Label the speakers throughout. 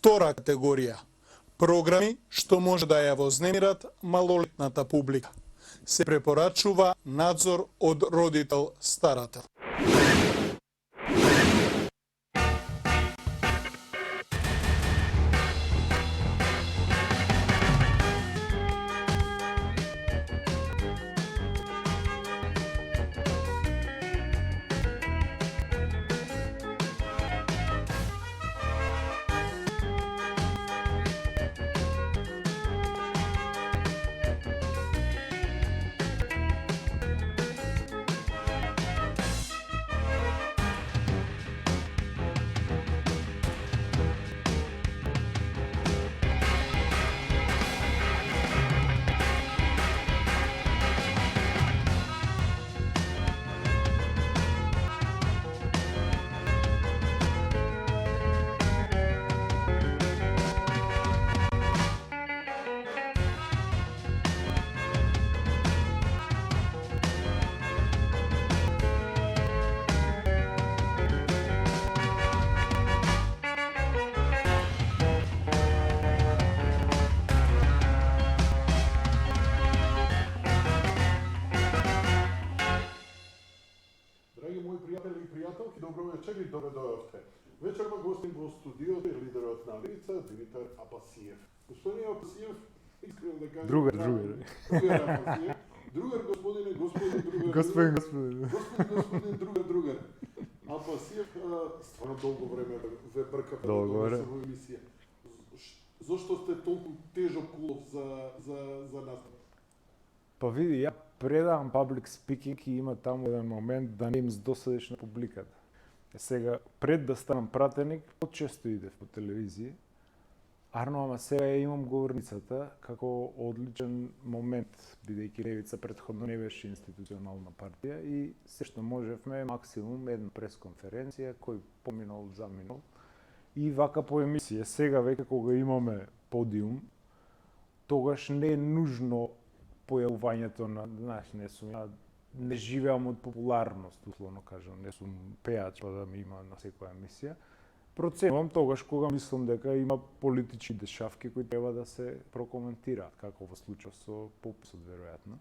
Speaker 1: Втора категорија – програми што може да ја вознемират малолетната публика. Се препорачува надзор од родител-старател.
Speaker 2: Добро вечер и добре дојавте. Вечерва гостим во студиото е лидерот на Левица, Димитар Апасиев. Господин Апасиев, искрено да кажам...
Speaker 3: Другар.
Speaker 2: Другар Апасиев. Другар, господине, другар. Господин, другар. Апасиев, стварно долго време ве бркав во емисија. Зошто сте толку тежок улов за нас?
Speaker 3: Па види, ја предавам public speaking и има таму еден момент да не им досадиш на публиката. Сега, пред да станам пратеник, почесто идев по телевизија, ама сега ја имам говорницата како одличен момент, бидејќи Левица претходно не беше институционална партија и се што можевме максимум една пресконференција кој поминал, заминал и вака по емисија. Сега веќе кога имаме подиум, тогаш не е нужно појавувањето на, знаеш, не живеам од популарност, условно кажам, не сум пеач па да ми има на секоја емисија. Проценувам тогаш кога мислам дека има политички дешавки кои треба да се прокоментираат, како во случај со пописот веројатно.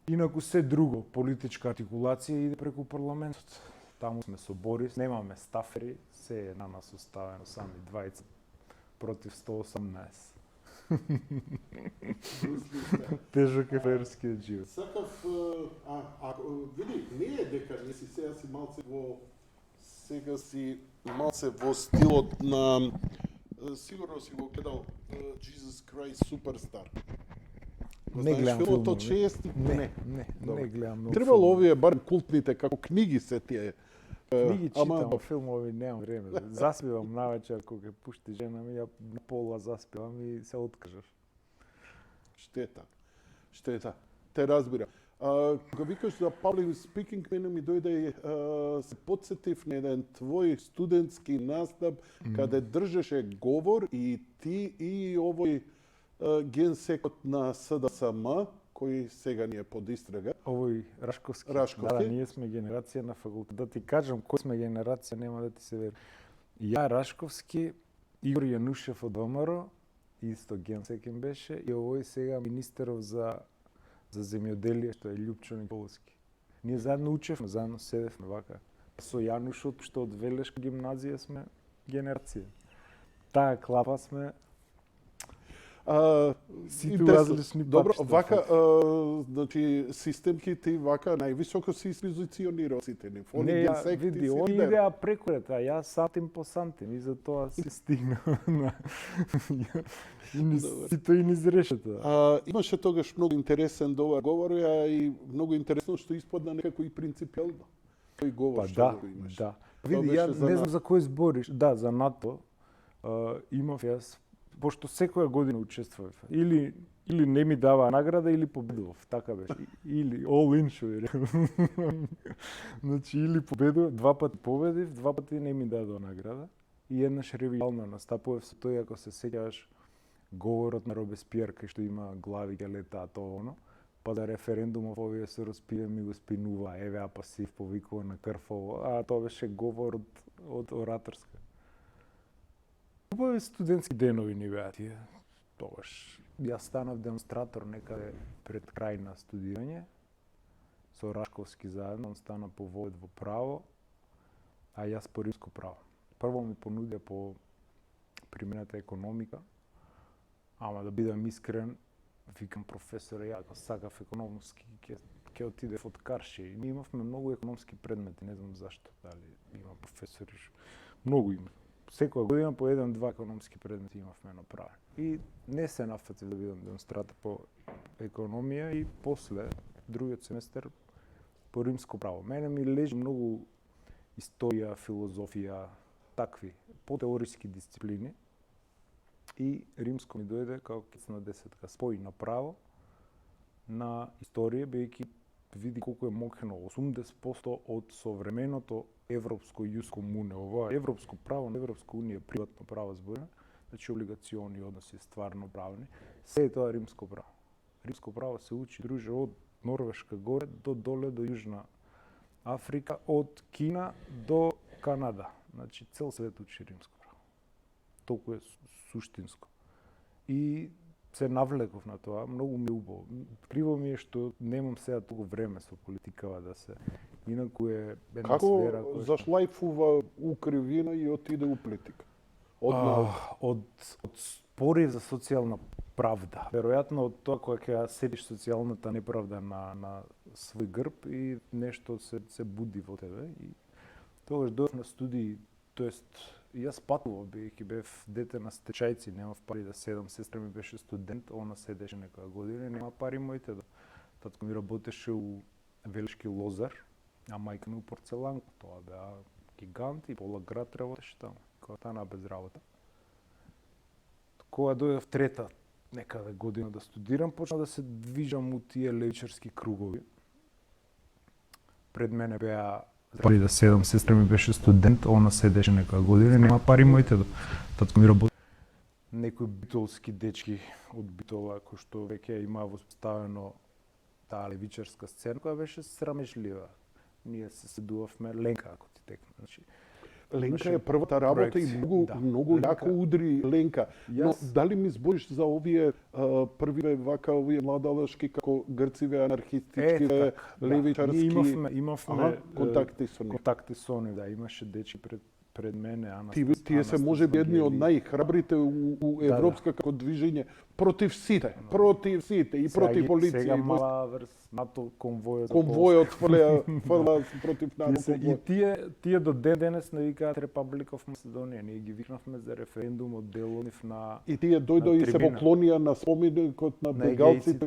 Speaker 3: Инаку се друго, политичка артикулација иде преку парламентот. Таму сме со Борис, немаме стафери, се е на нас оставено сами 20 против 118. Тежок е ферскиот живот.
Speaker 2: Сакав, види, не е дека не си сега си малце во стилот на, сигурно си го гледал Jesus Christ Superstar.
Speaker 3: Не гледам
Speaker 2: филмот од
Speaker 3: филмови.
Speaker 2: 60
Speaker 3: Не гледам многу.
Speaker 2: Требало овие бар култните како книги се тие.
Speaker 3: Книги читам, филмови немам време. Заспивам навечер кога пушти жена ми, ја на пола заспивам и се откажаш.
Speaker 2: Штета. Те разбира. Кога викаш за public speaking, мене ми дојде се потсетив на еден твој студентски настап каде држеше говор и ти и овој генсекот на СДСМ, кој сега ни е под истрага.
Speaker 3: Овој Рашковски.
Speaker 2: Рашковски.
Speaker 3: Да, ние сме генерација на факултет. Да ти кажам кој сме генерација, нема да ти се вери. Ја Рашковски, Игор Јанушев од ВМРО, исто генсекин беше, и овој сега министеров за земјоделие, што е Љупчо Николовски. Ние заедно учевме, заедно седевме вака. Со Јанушот, што од Велешка гимназија сме генерација. Таа клапа сме сите различни
Speaker 2: Добро,
Speaker 3: папишта.
Speaker 2: вака, значи, системките вака највисоко се позиционира сите ни.
Speaker 3: Не, ја види, они идеа преку рета, јас сантим по сантим и за тоа се стигна на сито и низ решета.
Speaker 2: Имаше тогаш многу интересен говор, и многу интересно што испадна некако и принципијално. Тој говор што го имаш.
Speaker 3: Да. Види, ја не знам за кој збориш. Да, за НАТО имав јас, пошто секоја година учествував. Или не ми дава награда, или победував. Така беше. Или all in што ви рекам. Значи, или победував, 2 пати победив, 2 пати не ми дадоа награда. И еднаш ревијално настапував со тој, ако се сеќаваш, говорот на Робеспиер, кај што има глави ќе летаат оно. Па за референдумов овие се распија ми го спинува, еве Апасиев повикува на Крфово, а тоа беше говор од ораторска. Убави студентски денови ни беа тие. Тогаш јас станав демонстратор некаде пред крај на студирање. Со Рашковски заедно, он стана по ВОЕД во право, а јас по римско право. Прво ми понудија по примената економика, ама да бидам искрен, викам професоре, ја ако сакав економски, ќе отидев од Карши. И ние имавме многу економски предмети, не знам зашто, дали има професори, многу има. Секоја година по 1-2 економски предмети имавме направени. И не се нафатив да бидам демонстратор по економија и после, другиот семестар, по римско право. Мене ми лежи многу историја, филозофија, такви, по-теориски дисциплини. И римско ми дојде како кецна десетка. Спои на право, на историја, бејќи види колку е мокрено. 80% од современото европско јус комуне, ова европско право на Европска унија, приватно право зборна, значи облигациони односи стварно правни, се е тоа римско право. Римско право се учи, друже, од Норвешка горе до доле до Јужна Африка, од Кина до Канада. Значи цел свет учи римско право. Толку е суштинско. И се навлеков на тоа, многу ми убаво. Криво ми е што немам сега толку време со политикава да се. Инаку е една сфера
Speaker 2: Како
Speaker 3: која
Speaker 2: зашлајфува укривина и отиде у политика? Од наука.
Speaker 3: од спори за социјална правда. Веројатно од тоа кога ќе ја седиш социјалната неправда на свој грб и нешто се буди во тебе. И тогаш дојдов на студии, тоест јас патував, бидејќи бев дете на стечајци, немав пари да седам, сестра ми беше студент, она седеше некоја година, нема пари моите да. Татко ми работеше у Велишки Лозар, а мајка ми у Порцеланка. Тоа беа гиганти, пола град работеше таму, кога стана без работа. Кога дојдов трета некаде година да студирам, почнав да се движам у тие левичарски кругови. Пред мене беа пари да седам, сестра ми беше студент, она седеше некоја година, нема пари моите да. Татко ми работи. Некои битолски дечки од Битола, кои што веќе имаа воспоставено таа левичарска сцена, која беше срамежлива. Ние се седувавме Ленка, ако ти текне. Значи,
Speaker 2: Ленка е првата работа и многу
Speaker 3: Ленка.
Speaker 2: јако удри Ленка. Но дали ми збориш за овие првиве вака овие младалашки како грциве анархистички, левичарски?
Speaker 3: Имавме
Speaker 2: контакти со нив.
Speaker 3: Контакти со нив, да, имаше дечи пред мене,
Speaker 2: Тие се можеби едни од најхрабрите у европска како движење против сите, и против полиција.
Speaker 3: Сега мала врз НАТО конвојот.
Speaker 2: Конвојот фрла против НАТО.
Speaker 3: И тие до ден денес не викаат Republic of Macedonia. Ние ги викнавме за референдум од делонив на.
Speaker 2: И тие дојдоа и се поклонија на споменикот на бегалците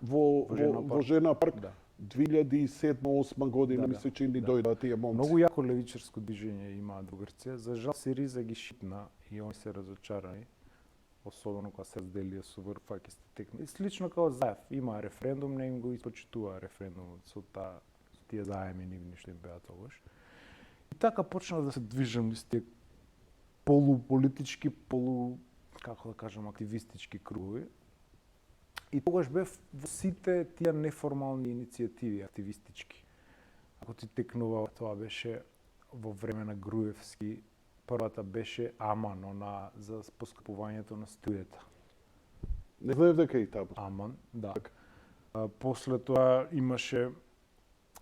Speaker 2: во Жена парк. 2007-2008 година ми се чини дојдоа тие момци.
Speaker 3: Многу јако левичарско движење имаат во Грција. За жал Сириза ги шипна и они се разочарани. Особено кога се разделија со ВРФ сте текни. Слично како Заев, има референдум, не им го испочитува референдумот со тие заеми нивни што им беа тогаш. И така почнав да се движам низ тие полуполитички, како да кажам, активистички кругови. И тогаш бев во сите тие неформални иницијативи активистички. Ако ти текнува, тоа беше во време на Груевски. Првата беше Аман, за поскапувањето на струјата.
Speaker 2: Не знаев дека и таму.
Speaker 3: Аман, да. После тоа имаше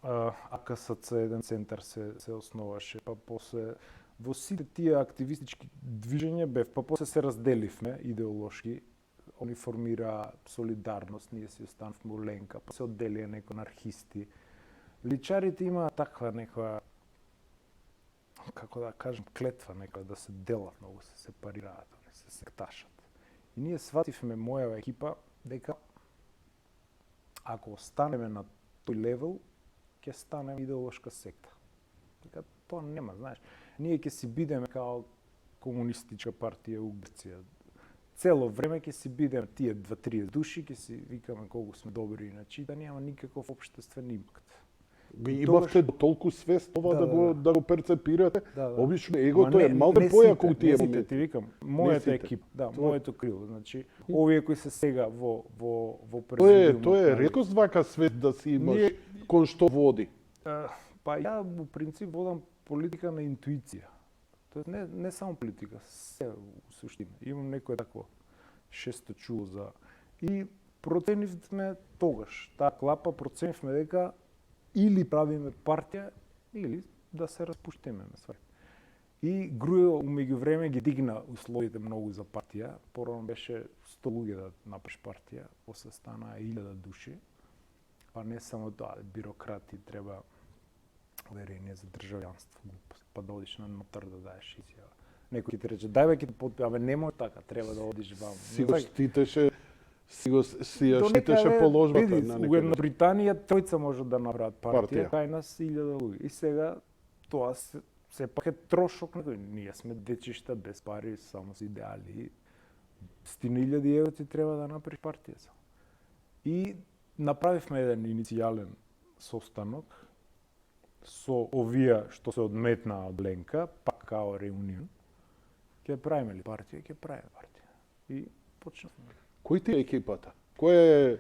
Speaker 3: АКСЦ, еден центар се основаше, па после во сите тие активистички движења бев, па после се разделивме идеолошки. Они формираа солидарност, ние си останавме у Ленка, па се одделија некои анархисти. Личарите имаа таква некоја, како да кажем, клетва некоја да се делат, многу се сепарираат, се секташат. И ние свативме мојава екипа дека ако останеме на тој левел, ќе станеме идеолошка секта. Дека тоа нема, знаеш. Ние ќе си бидеме као комунистичка партија у Грција. Цело време ќе си бидеме тие 2-3 души, ќе си викаме колку сме добри, иначе да нема никаков општествен импакт.
Speaker 2: Имавте толку свест ова да го перцепирате. Обично егото е малку појако у тие моменти.
Speaker 3: Ти викам, мојата екипа, моето крило, значи овие кои се сега во президиумот.
Speaker 2: Тоа е реткост вака свет да си имаш кон што води.
Speaker 3: Па ја во принцип водам политика на интуиција. Тоест не само политика, се у суштина. Имам некое такво шесто чуло за... И проценивме тогаш, таа клапа, проценивме дека или правиме партија, или да се распуштиме на свај. И Грујо умеѓувреме ги дигна условите многу за партија. Порано беше 100 луѓе да направиш партија, после стана 1000 души. Па не само тоа, бюрократи треба уверение за државјанство, глупост. Па да одиш на нотар да даеш изјава. Некој ќе ти рече, дај бе ќе те абе не може така, треба да одиш ваму.
Speaker 2: Си го штитеше, си ја штитеше положбата на
Speaker 3: некој.
Speaker 2: некој.
Speaker 3: На Британија тројца може да направат партија,
Speaker 2: Партија.
Speaker 3: кај нас 1000 луѓе. И сега тоа сепак е трошок. Ние сме дечишта без пари, само с идеали. 100.000 евро ти треба да направиш партија. И направивме еден иницијален состанок со овие што се одметнаа од Ленка, пак као реунион. Ќе правиме ли партија? Ќе правиме партија. И почнавме.
Speaker 2: Кој ти е екипата? Кој е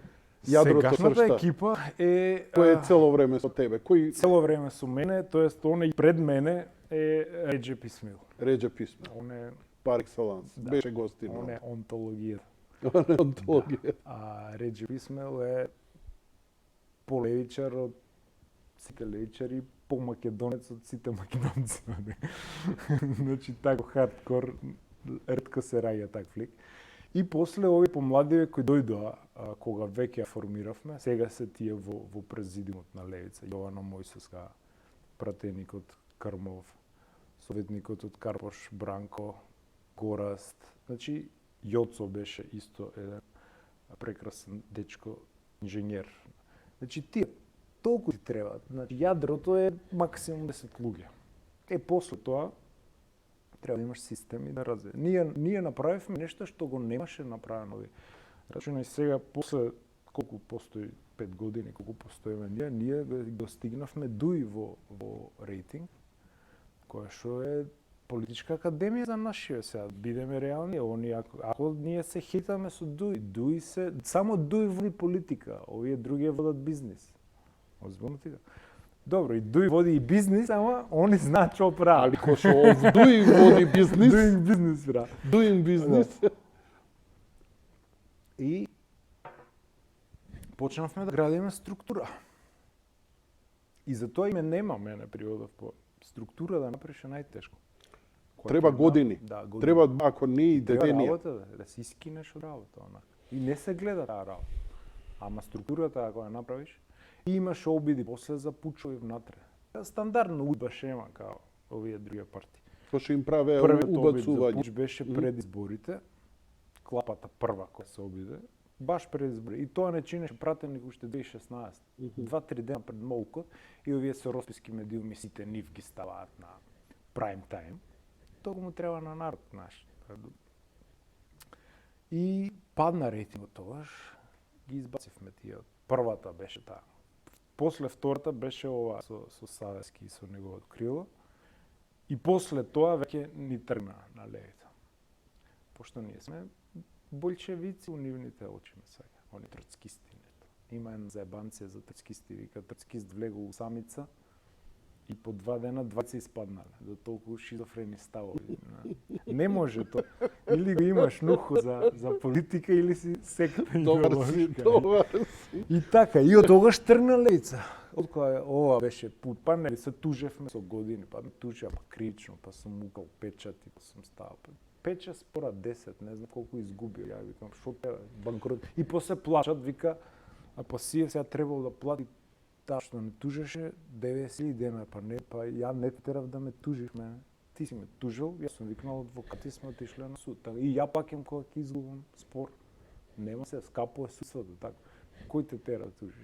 Speaker 2: јадрото
Speaker 3: Сегашната
Speaker 2: сршта?
Speaker 3: екипа е...
Speaker 2: Кој е цело време со тебе? Кој
Speaker 3: Цело време со мене, тоест оне и пред мене е Реджеп Исмаил.
Speaker 2: Реджа писма?
Speaker 3: Он е,
Speaker 2: Пар екселанс.
Speaker 3: Да.
Speaker 2: Беше гостин.
Speaker 3: он е онтологијата.
Speaker 2: Онтологија.
Speaker 3: А Реджеп Исмаил е полевичар од сите левичари, по-македонец од сите македонци. Значи тако хардкор, ретко се раѓа так флик. И после овие помладиве кои дојдоа, кога веќе ја формиравме, сега се тие во президиумот на Левица. Јована Мојсеска, пратеникот Крмов, советникот од Карпош, Бранко, Гораст. Значи, Јоцо беше исто еден прекрасен дечко, инженер. Значи, тие толку ти треба. Значи, јадрото е максимум 10 луѓе. После тоа, треба да имаш систем и да развие. Ние направивме нешто што го немаше направено. Рачунај сега, после колку постои 5 години, колку постоиме ние го стигнавме дуи во рейтинг, која што е политичка академија за нашиот сега. Бидеме реални, ако ние се хитаме со дуи се, само дуи води политика, овие други водат бизнис. Озбилно ти да. Добро, и дуи води и бизнис, ама они знаат што прават.
Speaker 2: Али кој што овдуи води бизнис,
Speaker 3: Doing business, бра.
Speaker 2: doing бизнис.
Speaker 3: И почнавме да градиме структура. И затоа и ме нема мене при одов по структура да направиш е најтешко. Која
Speaker 2: Треба
Speaker 3: ќе
Speaker 2: години.
Speaker 3: Да, години.
Speaker 2: Треба, ако не и
Speaker 3: Треба
Speaker 2: детенија.
Speaker 3: работа, да се искинеш од работа, онака. И не се гледа таа работа. Ама структурата ако ја направиш, и имаш обиди после за пучови внатре. Стандардно удба шема као овие други партии.
Speaker 2: Што што им праве
Speaker 3: Првиот обид за
Speaker 2: убацување.
Speaker 3: пуч беше пред изборите. Клапата прва која се обиде, баш пред избори. И тоа не чинеше пратеник уште 2016. 2-3 дена пред молкот и овие со росписки медиуми сите нив ги ставаат на прайм тајм. Тоа му треба на народ наш. И падна рейтингот тогаш, ги избацивме тие. Првата беше таа. После втората беше ова со Савески и со неговото крило. И после тоа веќе ни тргна на Левица. Пошто ние сме болшевици у нивните очи сега. Они троцкисти. Има една заебанција за троцкисти. Вика, троцкист влегол у самица и по 2 дена 20 испаднале. До толку шизофрени ставови. Не може тоа. Или го имаш нухо за политика, или си секта
Speaker 2: Добар си,
Speaker 3: идеолошка.
Speaker 2: добар си.
Speaker 3: И така, и од тогаш тргна Левица. Од која ова беше пут, па не се тужевме со години, па ме тужа, па крично, па сум мукал печати, па сум ставал. 5-6 спора 10, не знам колку изгубил. Ја викам, шо тебе, банкрот. И после плачат, вика, а па сие сега требало да плати таа што не тужеше 90 дена, па не, па ја не терав да ме тужиш мене. Ти си ме тужил, јас сум викнал адвокати, сме отишле на суд. И ја пакем кога ќе изгубам спор. Нема се, скапо е судството, така. Кој те тера да тужиш?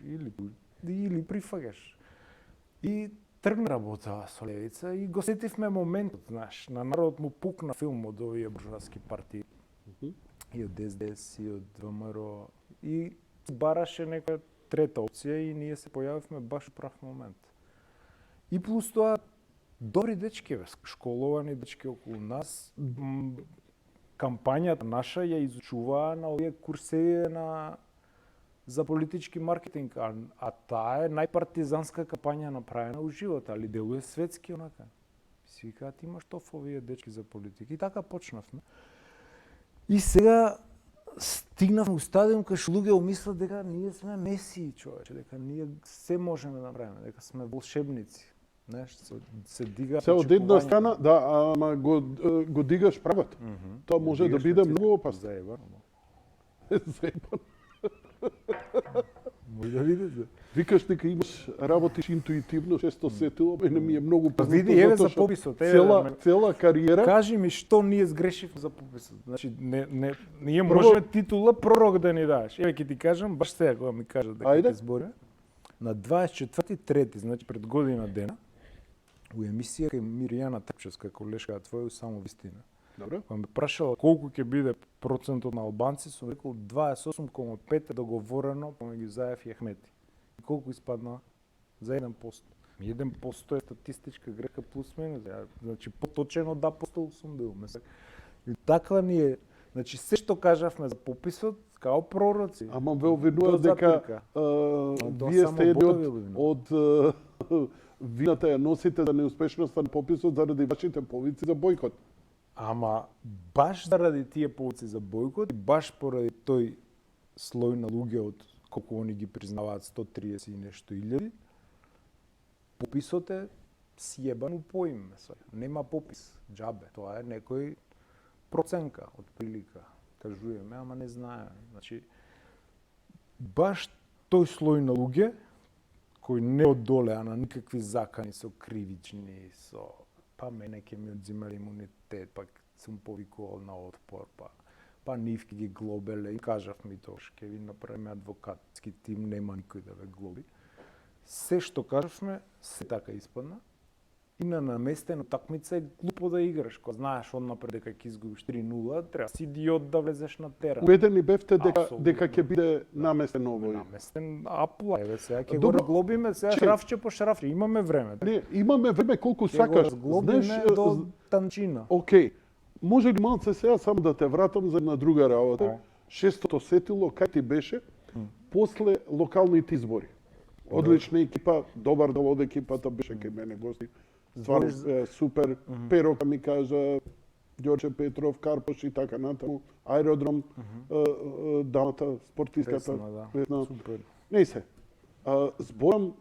Speaker 3: Или прифагаш. И тргна работа со Левица и го сетивме моментот, знаеш, на народот му пукна филм од овие буржуаски партии. И од СДС, и од ВМРО. И бараше некоја трета опција и ние се појавивме баш у прав момент. И плюс тоа, добри дечки, школовани дечки околу нас, кампањата наша ја изучуваа на овие курсеви за политички маркетинг, а таа е најпартизанска кампања направена у живот, али делува светски онака. Си викаат, имаш тоф овие дечки за политика. И така почнавме. И сега стигнавме у стадиум кај луѓе мислат дека ние сме месии, човече, дека ние се можеме да направиме, дека сме волшебници. Знаеш, се дига
Speaker 2: Се од една
Speaker 3: очекувањето.
Speaker 2: страна, да, ама го дигаш прават. Тоа може да биде многу опасно.
Speaker 3: Заебано.
Speaker 2: Заебано.
Speaker 3: Може да видите.
Speaker 2: Викаш дека имаш работиш интуитивно, често сетило, мене ми е многу познато.
Speaker 3: види, еве
Speaker 2: затоа
Speaker 3: за
Speaker 2: што
Speaker 3: пописот, еве
Speaker 2: цела кариера.
Speaker 3: Кажи ми што ние сгрешивме за пописот. Значи ние можеме титула пророк да ни даш. Еве ќе ти кажам баш сега кога ми кажат дека
Speaker 2: Ајде.
Speaker 3: ќе зборя. На 24.3, значи пред година дена, у емисија кај Мирјана Трпчевска, колешка твоја, само вистина.
Speaker 2: Добро.
Speaker 3: Кога ме прашала колку ќе биде процентот на албанци, сум рекол 28,5 е договорено помеѓу Заев и Ахмети. И колку испадна? За 1%. 1% е статистичка греха плюс минус. Значи поточен од апостол сум бил. И таква ни е. Значи се што кажавме за пописот, као пророци.
Speaker 2: Ама ве обвинува
Speaker 3: До
Speaker 2: дека
Speaker 3: запирка.
Speaker 2: вие
Speaker 3: само
Speaker 2: сте едни
Speaker 3: Бога ви обвинува.
Speaker 2: од вината ја носите за неуспешноста на пописот заради вашите повици за бојкот.
Speaker 3: Ама баш заради тие повици за бојкот и баш поради тој слој на луѓе од колку они ги признаваат 130 и нешто илјади, пописот е сјебан у поиме. Нема попис, џабе. Тоа е некој проценка од прилика. Кажуваме, ама не знае. Значи, баш тој слој на луѓе, кој не одолеа на никакви закани со кривични, со па мене ќе ми одзимали имунитет, па сум повикувал на отпор, па нив ќе ги глобеле и кажавме тоа, ќе ви направиме адвокатски тим, нема никој да ве глоби. Се што кажавме, се така испадна. И на наместена утакмица е глупо да играш, кога знаеш однапред дека ќе изгубиш 3-0, треба си идиот да влезеш на терен.
Speaker 2: Убедени бевте
Speaker 3: Апсолутно.
Speaker 2: дека ќе биде наместен овој.
Speaker 3: Наместен апла, еве сега ќе го
Speaker 2: Добро.
Speaker 3: разглобиме, сега
Speaker 2: Чекај.
Speaker 3: шрафче по шрафче, имаме време.
Speaker 2: Не, имаме време колку
Speaker 3: Ќе го
Speaker 2: сакаш.
Speaker 3: разглобиме
Speaker 2: Знаеш,
Speaker 3: до танчина.
Speaker 2: окей. Може ли малце сега само да те вратам за една друга работа?
Speaker 3: Ај.
Speaker 2: Шестото сетило кај ти беше после локалните избори. Одлична екипа, добар дел од екипата беше кај мене гости. Стварно супер. Перока ми кажа, Ѓорче Петров, Карпош и така натаму, аеродром, дамата, спортистката.
Speaker 3: Весна, да.
Speaker 2: Весна.
Speaker 3: Супер.
Speaker 2: Не се. Зборам,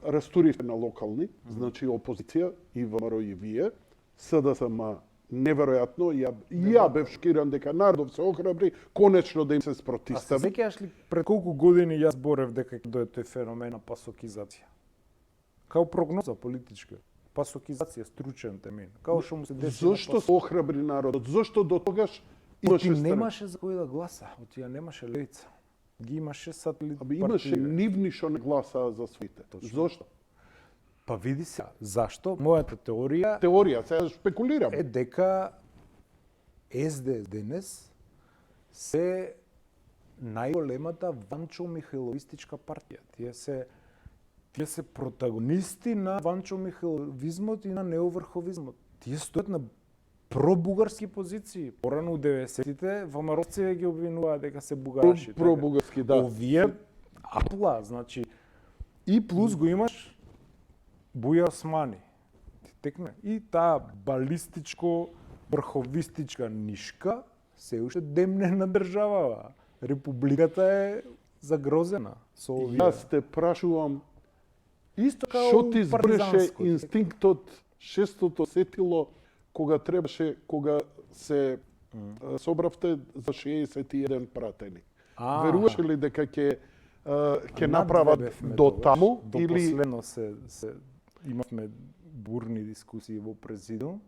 Speaker 2: растуривте на локални, значи опозиција, и ВМРО и вие, СДСМ неверојатно, ја бев шокиран дека народов се охрабри, конечно да им се
Speaker 3: А се
Speaker 2: спротистави.
Speaker 3: сеќаваш ли пред колку години јас зборев дека ќе дое тој феномен на пасокизација? Као прогноза политичка. Пасокизација, стручен термин. Као што му се деси
Speaker 2: Зошто се охрабри народот? Зошто до тогаш имаше
Speaker 3: Оти
Speaker 2: страх?
Speaker 3: немаше за кој да гласа. Оти ја немаше левица. Ги имаше сателит
Speaker 2: Абе имаше
Speaker 3: партии.
Speaker 2: нивни што не гласаа за своите. Зошто?
Speaker 3: Па види се, зашто? Мојата теорија
Speaker 2: Теорија, сега спекулирам.
Speaker 3: е дека СДС денес се најголемата Ванчо Михайловистичка партија. Тие се протагонисти на Ванчо Михайловизмот и на неоврховизмот. Тие стојат на пробугарски позиции. Порано у 90-тите ВМРО-ците ги обвинуваа дека се бугараши.
Speaker 2: Пробугарски, да.
Speaker 3: Овие апла, значи и плюс го имаш Буја Османи. Ти текне. И таа балистичко врховистичка нишка се уште демне на државава. Републиката е загрозена со овие.
Speaker 2: Јас те прашувам,
Speaker 3: Исто као
Speaker 2: што ти збореше
Speaker 3: партизанско.
Speaker 2: инстинктот, шестото сетило, кога се собравте за 61 пратени? Веруваше ли дека ќе направат
Speaker 3: Надвебевме
Speaker 2: до
Speaker 3: тогаш.
Speaker 2: таму
Speaker 3: До
Speaker 2: или
Speaker 3: последно се имавме бурни дискусии во президиум.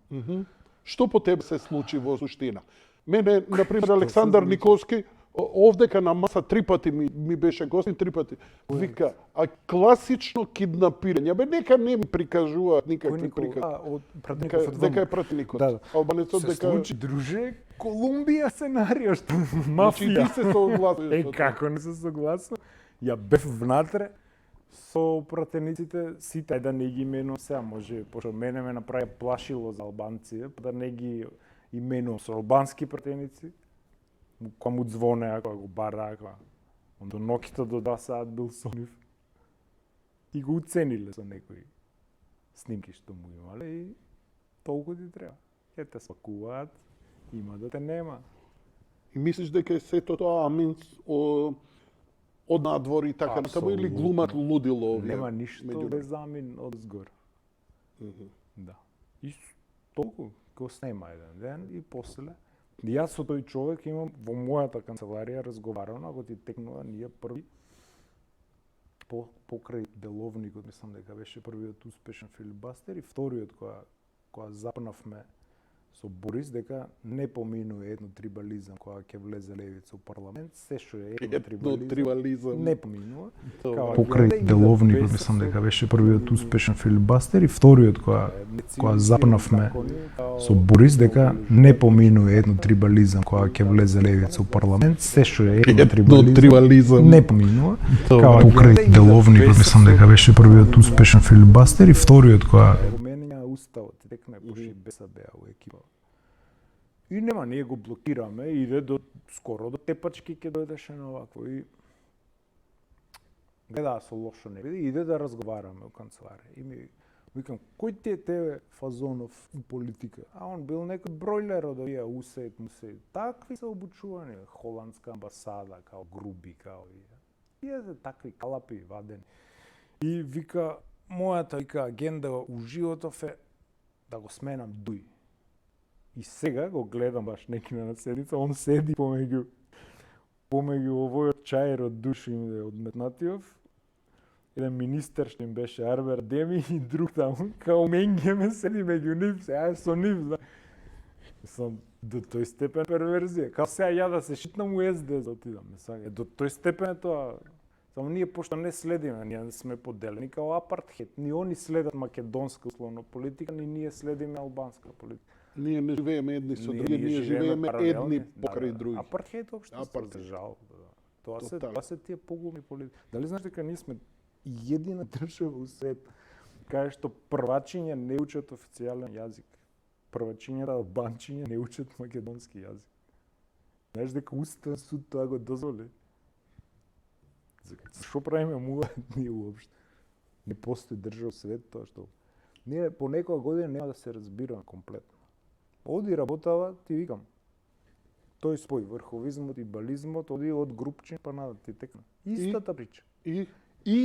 Speaker 2: што по тебе се случи во суштина? Мене, например,
Speaker 3: Што
Speaker 2: Александар
Speaker 3: се случи?
Speaker 2: Николски, овдека на маса 3 пати ми беше гостин, 3 пати. Вика, а класично киднапирање, бе нека не ми прикажуваат
Speaker 3: Кој
Speaker 2: никакви
Speaker 3: Никол?
Speaker 2: прикази.
Speaker 3: Од пратников од
Speaker 2: Дека е
Speaker 3: ВМ.
Speaker 2: пратеникот.
Speaker 3: Да, да.
Speaker 2: Албанецот
Speaker 3: Се
Speaker 2: дека
Speaker 3: случи, друже, Колумбија сценарио, што
Speaker 2: Значи
Speaker 3: мафија.
Speaker 2: ти се согласиш.
Speaker 3: Е,
Speaker 2: со тоа.
Speaker 3: како не се согласувам? Ја бев внатре со пратениците, сите, да не ги именувам сега, може, пошто мене ме направи плашило за албанци, да не ги именувам со албански пратеници, кога му звонеа, кога го бараа, кога до ноките до 2 саат бил со нив. И го уцениле со некои снимки што му имале и толку ти треба. Ќе те спакуваат, има да те нема.
Speaker 2: И мислиш дека е сето тоа аминс од надвор и така натаму или
Speaker 3: Апсолутно.
Speaker 2: глумат лудило овие?
Speaker 3: Нема ништо
Speaker 2: меѓу
Speaker 3: без замин од згор. Да. И толку го снема еден ден и после. Јас со тој човек имам во мојата канцеларија разговарано, ако ти текнува, ние први покрај Деловникот, мислам дека беше првиот успешен филибастер и вториот која запнавме со Борис дека не поминува етнотрибализам кога ќе влезе левица у парламент, се што е етнотрибализам не поминува.
Speaker 4: Покрај Деловникот, мислам дека беше првиот успешен филибастер и вториот која запнавме со Борис дека не поминува етнотрибализам кога ќе влезе левица у парламент, се што е етнотрибализам не поминува. Покрај Деловникот, мислам дека беше првиот успешен филибастер и вториот која
Speaker 3: уставот текна пуши БСБ во екипа. И нема, ние го блокираме, иде до скоро до тепачки ќе дојдеше на овакво и гледа со лошо не биде, иде да разговараме у канцеларија. И ми викам, кој ти е тебе фазонов у политика? А он бил некој бројлер од овие УСЕИД, МУСЕИД. Такви се обучувани, холандска амбасада, као груби, као и се такви калапи вадени. И вика, мојата агенда у животов е да го сменам Дуј. И сега го гледам баш некина на седница, он седи помеѓу овој чаер од Душ им е одметнатиов, еден министер што им беше Арбер Деми и друг таму, као Менгеме седи меѓу нив, сега е со нив. Мислам, до тој степен перверзија. Као сега ја да се шитнам у СДС да отидам. До тој степен е тоа. Само ние пошто не следиме, ние сме поделени као апартхед. Ни они следат македонска условно политика, ни ние следиме албанска политика.
Speaker 2: Ние не живееме едни со други, ние живееме едни покрај други.
Speaker 3: Апартхед општество, за жал. Тоа се тие поголеми политики. Дали знаеш дека ние сме едина држава у свет кај што првачиња не учат официјален јазик. Првачињата албанчиња не учат македонски јазик. Знаеш дека Уставен суд тоа го дозволи? Што правиме мула ние уопште? Не постои држава у свет тоа што ние по некоја година нема да се разбираме комплетно. Оди работава, ти викам. Тој спој врховизмот и бализмот оди од групчин па надат ти текна. Истата прича. И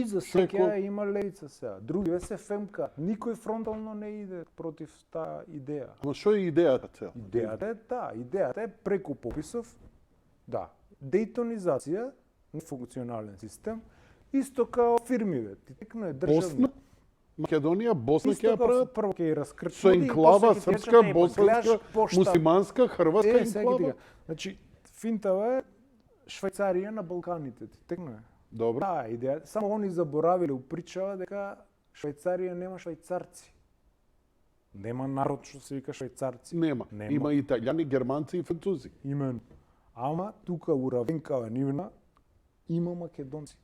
Speaker 3: за секоја има левица сега. Други се ФМК. Никој фронтално не иде против таа идеја.
Speaker 2: Но што е идејата цел?
Speaker 3: Идејата е таа. Идејата е преку пописов, да, дейтонизација на функционален систем, исто као фирмиве. Ти текна е државни.
Speaker 2: Босна, Македонија, Босна ќе ја прават
Speaker 3: прво ќе раскрачат
Speaker 2: со енклава српска, босанска, мусlimанска, хрватска енклава.
Speaker 3: Значи, финтава е Швајцарија на Балканите. Ти текна е.
Speaker 2: Добро.
Speaker 3: Да, идеја. Само они заборавиле упричава дека Швајцарија нема швајцарци. Нема народ што се вика швајцарци.
Speaker 2: Нема. Има италијани, германци и французи.
Speaker 3: Именно. Ама тука у равенкава нивна има македонци.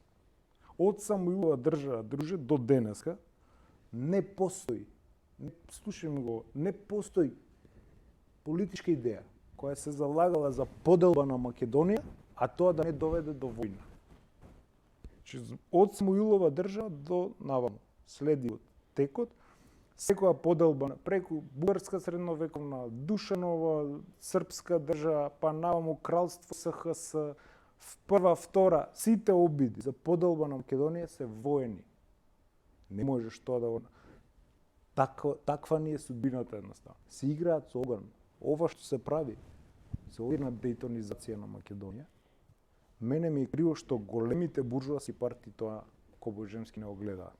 Speaker 3: Од Самуилова држава, друже, до денеска не постои. Слушајме го, не постои политичка идеја која се залагала за поделба на Македонија, а тоа да не доведе до војна. Од Самуилова држава до наваму следи од текот, секоја поделба преку бугарска средновековна, Душанова, српска држава, па наваму кралство СХС, прва, втора, сите обиди за поделба на Македонија се воени. Не можеш тоа да го... Таква ни е судбината едноставно. Се играат со оган. Ова што се прави, се оди на дейтонизација на Македонија. Мене ми е криво што големите буржуаси партии тоа кобожемски не го гледаат.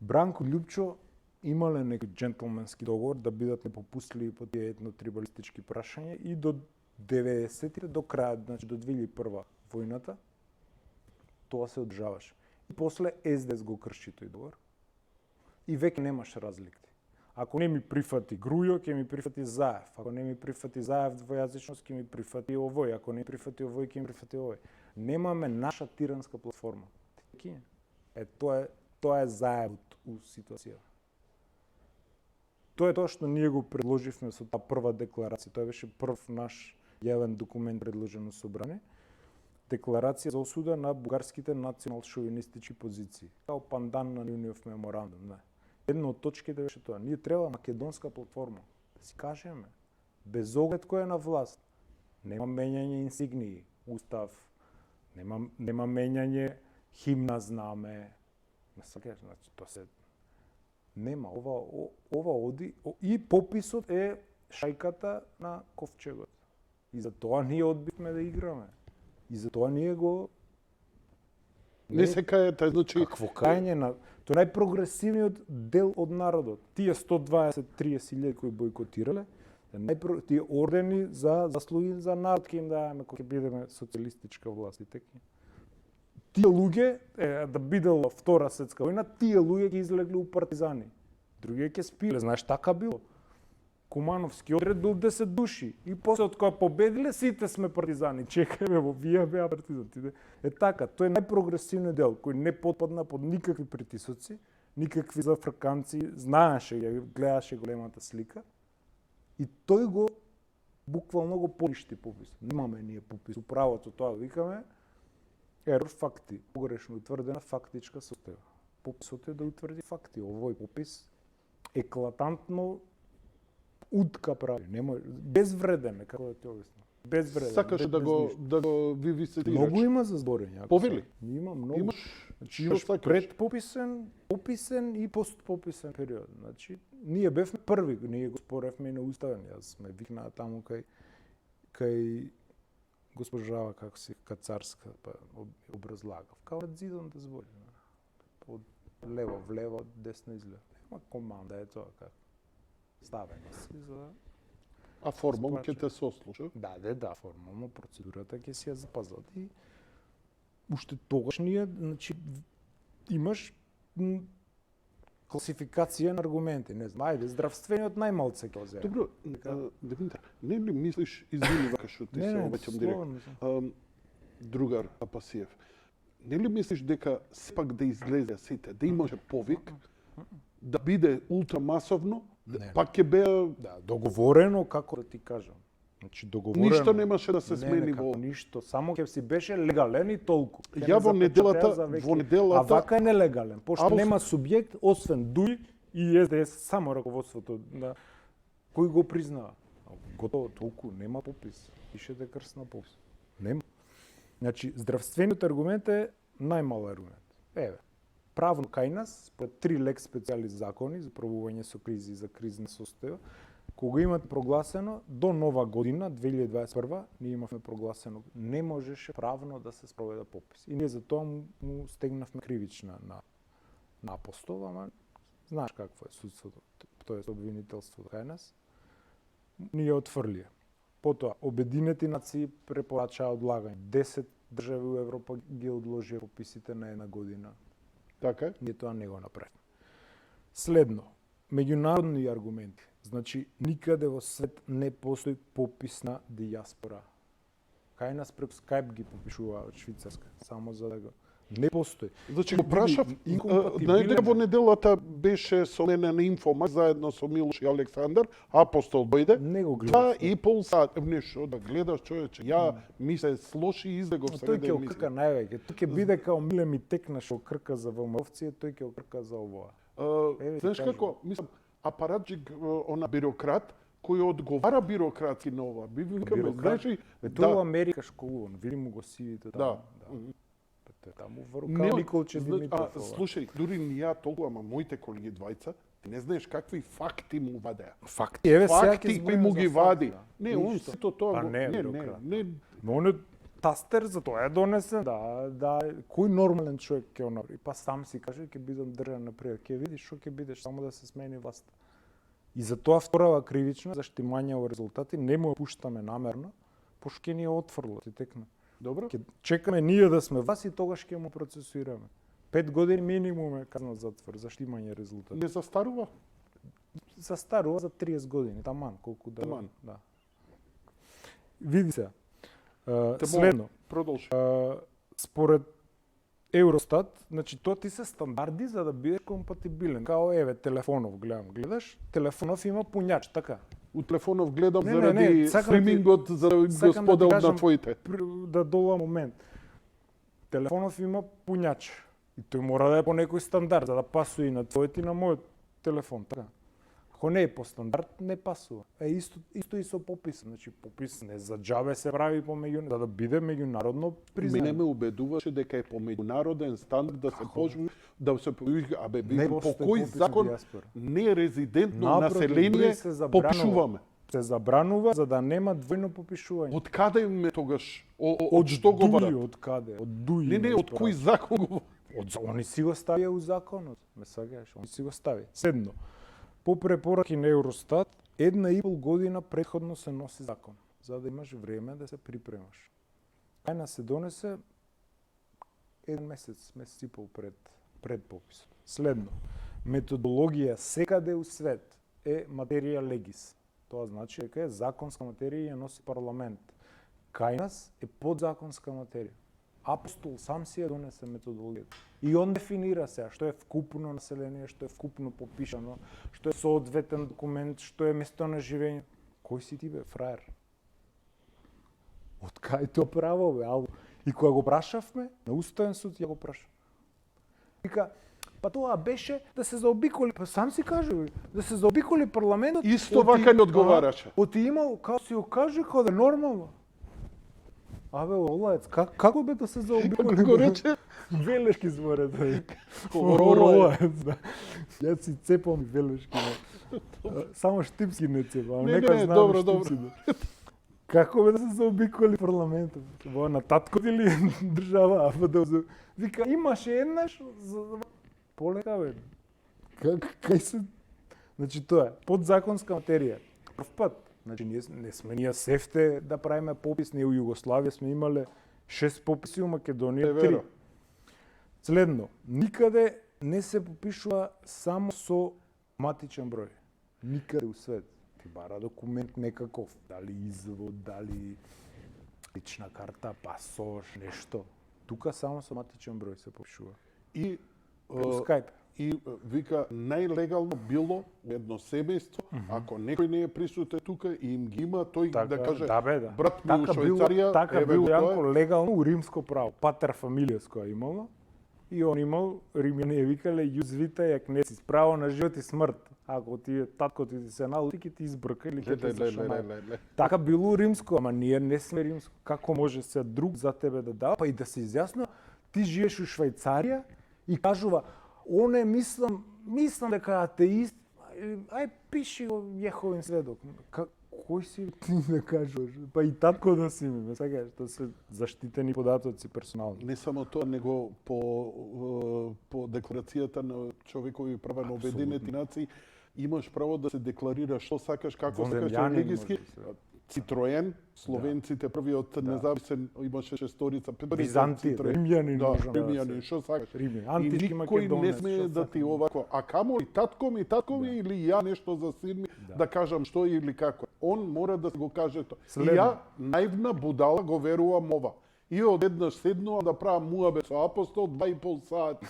Speaker 3: Бранко Љупчо имале некој джентлменски договор да бидат непопустливи по тие етнотрибалистички прашања и до 90-тите, до крајот, значи до 2001 војната, тоа се одржаваше. И после СДС го крши тој договор. И веќе немаш разлики. Ако не ми прифати Грујо, ќе ми прифати Заев. Ако не ми прифати Заев двојазичност, ќе ми прифати овој. Ако не ми прифати овој, ќе ми прифати овој. Немаме наша тиранска платформа. Тоа е Заевот у ситуацијата. Тоа е тоа што ние го предложивме со таа прва декларација. Тоа беше прв наш јавен документ предложен у собрание. Декларација за осуда на бугарските национал-шовинистички позиции. Као пандан на нивниот меморандум. Не. Една од точките беше тоа. Ние треба македонска платформа. Да си кажеме, без оглед кој е на власт, нема менјање инсигнии, устав, нема менјање химна знаме. Не сакаш, значи тоа се нема. Ова оди и пописот е шајката на ковчегот. И за тоа ние одбивме да играме. И за тоа ние го
Speaker 2: Не се кајате, значи...
Speaker 3: Какво кајање на... Тоа е најпрогресивниот дел од народот. Тие 120-30 кои бойкотирале, тие ордени за заслуги за народ ќе им даваме кога ќе бидеме социјалистичка власт и така. Тие луѓе, да бидела Втора светска војна, тие луѓе ќе излегли у партизани. Други ќе спиле, знаеш, така било. Кумановски отред бил 10 души и после од кога победиле сите сме партизани. Чекаме во вие беа партизани. Е така, тој е најпрогресивниот дел кој не потпадна под никакви притисоци, никакви зафрканци, знаеше, ја гледаше големата слика и тој го буквално го поништи попис. Немаме ние попис. Управото тоа викаме ерор факти, погрешно утврдена фактичка состојба. Пописот е да утврди факти. Овој попис еклатантно утка прави, не може, безвреден, како да ти обяснам. Безвреден.
Speaker 2: Сакаш
Speaker 3: без
Speaker 2: да го
Speaker 3: ништо.
Speaker 2: да го вивиситираш.
Speaker 3: Многу има за зборење. ако
Speaker 2: Повели?
Speaker 3: се- Има многу.
Speaker 2: Имаш
Speaker 3: Значи
Speaker 2: што
Speaker 3: имаш
Speaker 2: сакаш?
Speaker 3: предпописен, пописен и постпописен период. Значи ние бевме први, ние го споревме и на уставен. Јас сме викнаа таму кај госпожава како си Кацарска, па образлагав. Као пред зидом да збори. Од лево влево, од десно излево. Ема команда е тоа како. Ставени си за...
Speaker 2: А формално
Speaker 3: Сплача.
Speaker 2: ќе те сослуша.
Speaker 3: Да, формално процедурата ќе си ја запазат и уште тогаш ние, значи, имаш класификација на аргументи, не знам, ајде, здравствениот најмалце ќе оземе.
Speaker 2: Добро, Димитар, не ли мислиш, извини вака што ти се обеќам директно,
Speaker 3: слободно.
Speaker 2: другар Апасиев, не ли мислиш дека сепак да излезе сите, да имаше повик, да биде ултрамасовно,
Speaker 3: Не.
Speaker 2: пак ќе беа
Speaker 3: Да, договорено, како да ти кажам. Значи, договорено.
Speaker 2: ништо немаше да се
Speaker 3: Не,
Speaker 2: смени
Speaker 3: како
Speaker 2: во...
Speaker 3: ништо, само ќе си беше легален и толку. Ќе
Speaker 2: Ја
Speaker 3: не
Speaker 2: во
Speaker 3: запечатеа
Speaker 2: неделата-
Speaker 3: за веќе.
Speaker 2: во неделата-
Speaker 3: А вака е нелегален, пошто
Speaker 2: Абсолютно.
Speaker 3: нема субјект освен ДУИ и СДС, само раководството на кој го признава. Готово толку, нема попис. Пишете крст на попис. Нема. Значи, здравствениот аргумент е најмал аргумент. Еве, правно кај нас, според 3 лек специјали закони за правување со кризи и за кризна состојба, кога имат прогласено до нова година, 2021, ние имавме прогласено, не можеше правно да се спроведе попис. И ние за тоа му стегнавме кривична на апостол, ама знаеш какво е судството, тоест обвинителството кај нас, ние отфрлија. Потоа, Обединети нации препорачаа одлагање. 10 држави у Европа ги одложија пописите на една година.
Speaker 2: Така е?
Speaker 3: Ние тоа не го направивме. Следно, меѓународни аргументи. Значи, никаде во свет не постои попис на дијаспора. Кај нас преку Skype ги попишуваат Швицарска, само за да го... Не постои.
Speaker 2: Значи го прашав,
Speaker 3: инкомпатибилен
Speaker 2: знаеш дека во
Speaker 3: е.
Speaker 2: неделата беше со мене на Инфомак заедно со Милош и Александар, Апостол дојде.
Speaker 3: Не го
Speaker 2: 2,5 сат, нешто да гледаш човече. Ја ми се слоши и излегов
Speaker 3: Но тој
Speaker 2: среде
Speaker 3: ќе
Speaker 2: емисија.
Speaker 3: окрка највеќе. Тој ќе биде као Миле ми текнаш окрка за ВМОвци, тој ќе окрка за овоа. Еве ти
Speaker 2: Знаеш
Speaker 3: кажувам.
Speaker 2: како, мислам, апаратчик, она бюрократ, кој одговара бирократски на ова. Би викаме,
Speaker 3: Бюрократ?
Speaker 2: знаеш ли,
Speaker 3: Тоа во Америка школуван, види му го сивите
Speaker 2: Да.
Speaker 3: таму. Тој таму во рука Николче Димитров. ова.
Speaker 2: Слушај, дури ни ја толку, ама моите колеги двајца, ти не знаеш какви факти му вадеа.
Speaker 3: Факти, еве сега ќе
Speaker 2: Факти кои
Speaker 3: збориме
Speaker 2: му
Speaker 3: за
Speaker 2: ги
Speaker 3: факти,
Speaker 2: вади.
Speaker 3: да.
Speaker 2: Не, он
Speaker 3: Ништо.
Speaker 2: сето тоа
Speaker 3: Па
Speaker 2: го...
Speaker 3: не,
Speaker 2: не,
Speaker 3: бюрократ.
Speaker 2: не,
Speaker 3: Но он е тастер, за тоа е донесен. Да, кој нормален човек ќе го направи? Па сам си каже ќе бидам држан напред. Ќе видиш што ќе бидеш, само да се смени власта. И за тоа вторава кривична, зашто мањаво резултати, не му ја пуштаме намерно, пошто ќе ни ја отфрлат и текна.
Speaker 2: Добро.
Speaker 3: Ќе чекаме ние да сме власт и тогаш ќе му процесуираме. 5 години минимум е казна затвор, зашто имање резултати.
Speaker 2: Не застарува?
Speaker 3: Застарува за 30 години, таман, колку да...
Speaker 2: Таман.
Speaker 3: Да. Види се.
Speaker 2: Те
Speaker 3: Следно,
Speaker 2: молам, продолжи.
Speaker 3: според Евростат, значи тоа ти се стандарди за да бидеш компатибилен. Као еве телефонов гледаш, телефонов има пуњач, така.
Speaker 2: У телефонов гледам
Speaker 3: Не,
Speaker 2: заради
Speaker 3: сакам да ти-
Speaker 2: стримингот, за да го
Speaker 3: сакам да ти
Speaker 2: споделам
Speaker 3: кажам,
Speaker 2: на твоите.
Speaker 3: Да дола момент. Телефонов има пуњач. И тој мора да е по некој стандард, за да пасува и на твојот и на мојот телефон, така. Ако не е по стандард, не пасува. Исто и со попис. Значи попис не за џабе се прави за да биде меѓународно признат.
Speaker 2: Мене ме убедуваше дека е по меѓународен стандард да се почне да се абе викам, по кој закон не е резидентно население попишуваме.
Speaker 3: Се забранува за да нема двојно попишување.
Speaker 2: Од каде ме тогаш? Од што го барат?
Speaker 3: Од каде? Од дуи.
Speaker 2: Не, од кој закон го?
Speaker 3: Они си го ставија у законот. Ме саѓаш, они си го стави. Седно. По препораки на Евростат, 1,5 година претходно се носи закон, за да имаш време да се припремаш. Кајна се донесе 1 месец, месец и пол пред пописот. Следно, методологија секаде у свет е материја легис. Тоа значи дека е законска материја и ја носи парламент. Кај нас е подзаконска материја. Апостол сам си ја донесе методологијата. И он дефинира сега што е вкупно население, што е вкупно попишано, што е соодветен документ, што е место на живење. Кој си ти бе, фраер? Од кај тоа право бе? И кога го прашавме, на Уставен суд ја го прашав. Вика, па тоа беше да се заобиколи, па сам си каже, да се заобиколи парламентот.
Speaker 2: Исто вака не одговараше.
Speaker 3: Оти имал, као си го каже, као да е нормално. Абе, Олаец, како бе да се заобиколи?
Speaker 2: Како го рече?
Speaker 3: Велешки зборе тој.
Speaker 2: Олаец,
Speaker 3: да. Јас си цепам велешки. Само штипски не цепам,
Speaker 2: Не,
Speaker 3: некој знам
Speaker 2: добро,
Speaker 3: штипски.
Speaker 2: добро.
Speaker 3: Како бе да се заобиколи парламентот? Во на таткот или држава, а да вика имаше еднаш полека бе. Кај се Значи тоа е подзаконска материја. Прв пат. Значи не сме ние сефте да правиме попис, ние у Југославија сме имале 6 пописи, у Македонија 3. Следно, никаде не се попишува само со матичен број. Никаде у свет. Ти бара документ некаков, дали извод, дали лична карта, пасош, нешто. Тука само со матичен број се попишува.
Speaker 2: И
Speaker 3: Скајп.
Speaker 2: И вика најлегално било едно семејство, ако некој не е присутен тука и им ги има, тој
Speaker 3: Така,
Speaker 2: да каже
Speaker 3: да, бе, да.
Speaker 2: брат ми у Швајцарија,
Speaker 3: така
Speaker 2: еве
Speaker 3: било
Speaker 2: го тоа
Speaker 3: јанко легално у римско право. Патер фамилијско имало и он имал, римјани ја викале јус витај ек не си право на живот и смрт. Ако ти татко ти се налути, ќе ти избрка или ќе ти се Така било у римско, ама ние не сме римско. Како може се друг за тебе да дава, па и да се изјасно, ти живееш у Швајцарија и кажува оне мислам дека е атеист, ај пиши го Јеховин сведок. Кој си ти да кажеш? Па и татко да си ми, сега што се заштитени податоци персонални.
Speaker 2: Не само тоа, него по декларацијата на човекови права на Обединети нации имаш право да се декларираш што сакаш, како сакаш, религиски. Цитроен, словенците првиот независен имаше шесторица,
Speaker 3: Византи, римјани,
Speaker 2: римјани, што сакаш.
Speaker 3: Антички
Speaker 2: Никој не
Speaker 3: Македонец.
Speaker 2: смее да ти овако, а камо и татко ми или ја нешто за син ми да кажам што или како. Он мора да го каже тоа. И ја наивна будала го верувам ова. И одеднаш седнувам да правам муабет со апостол 2,5 сати.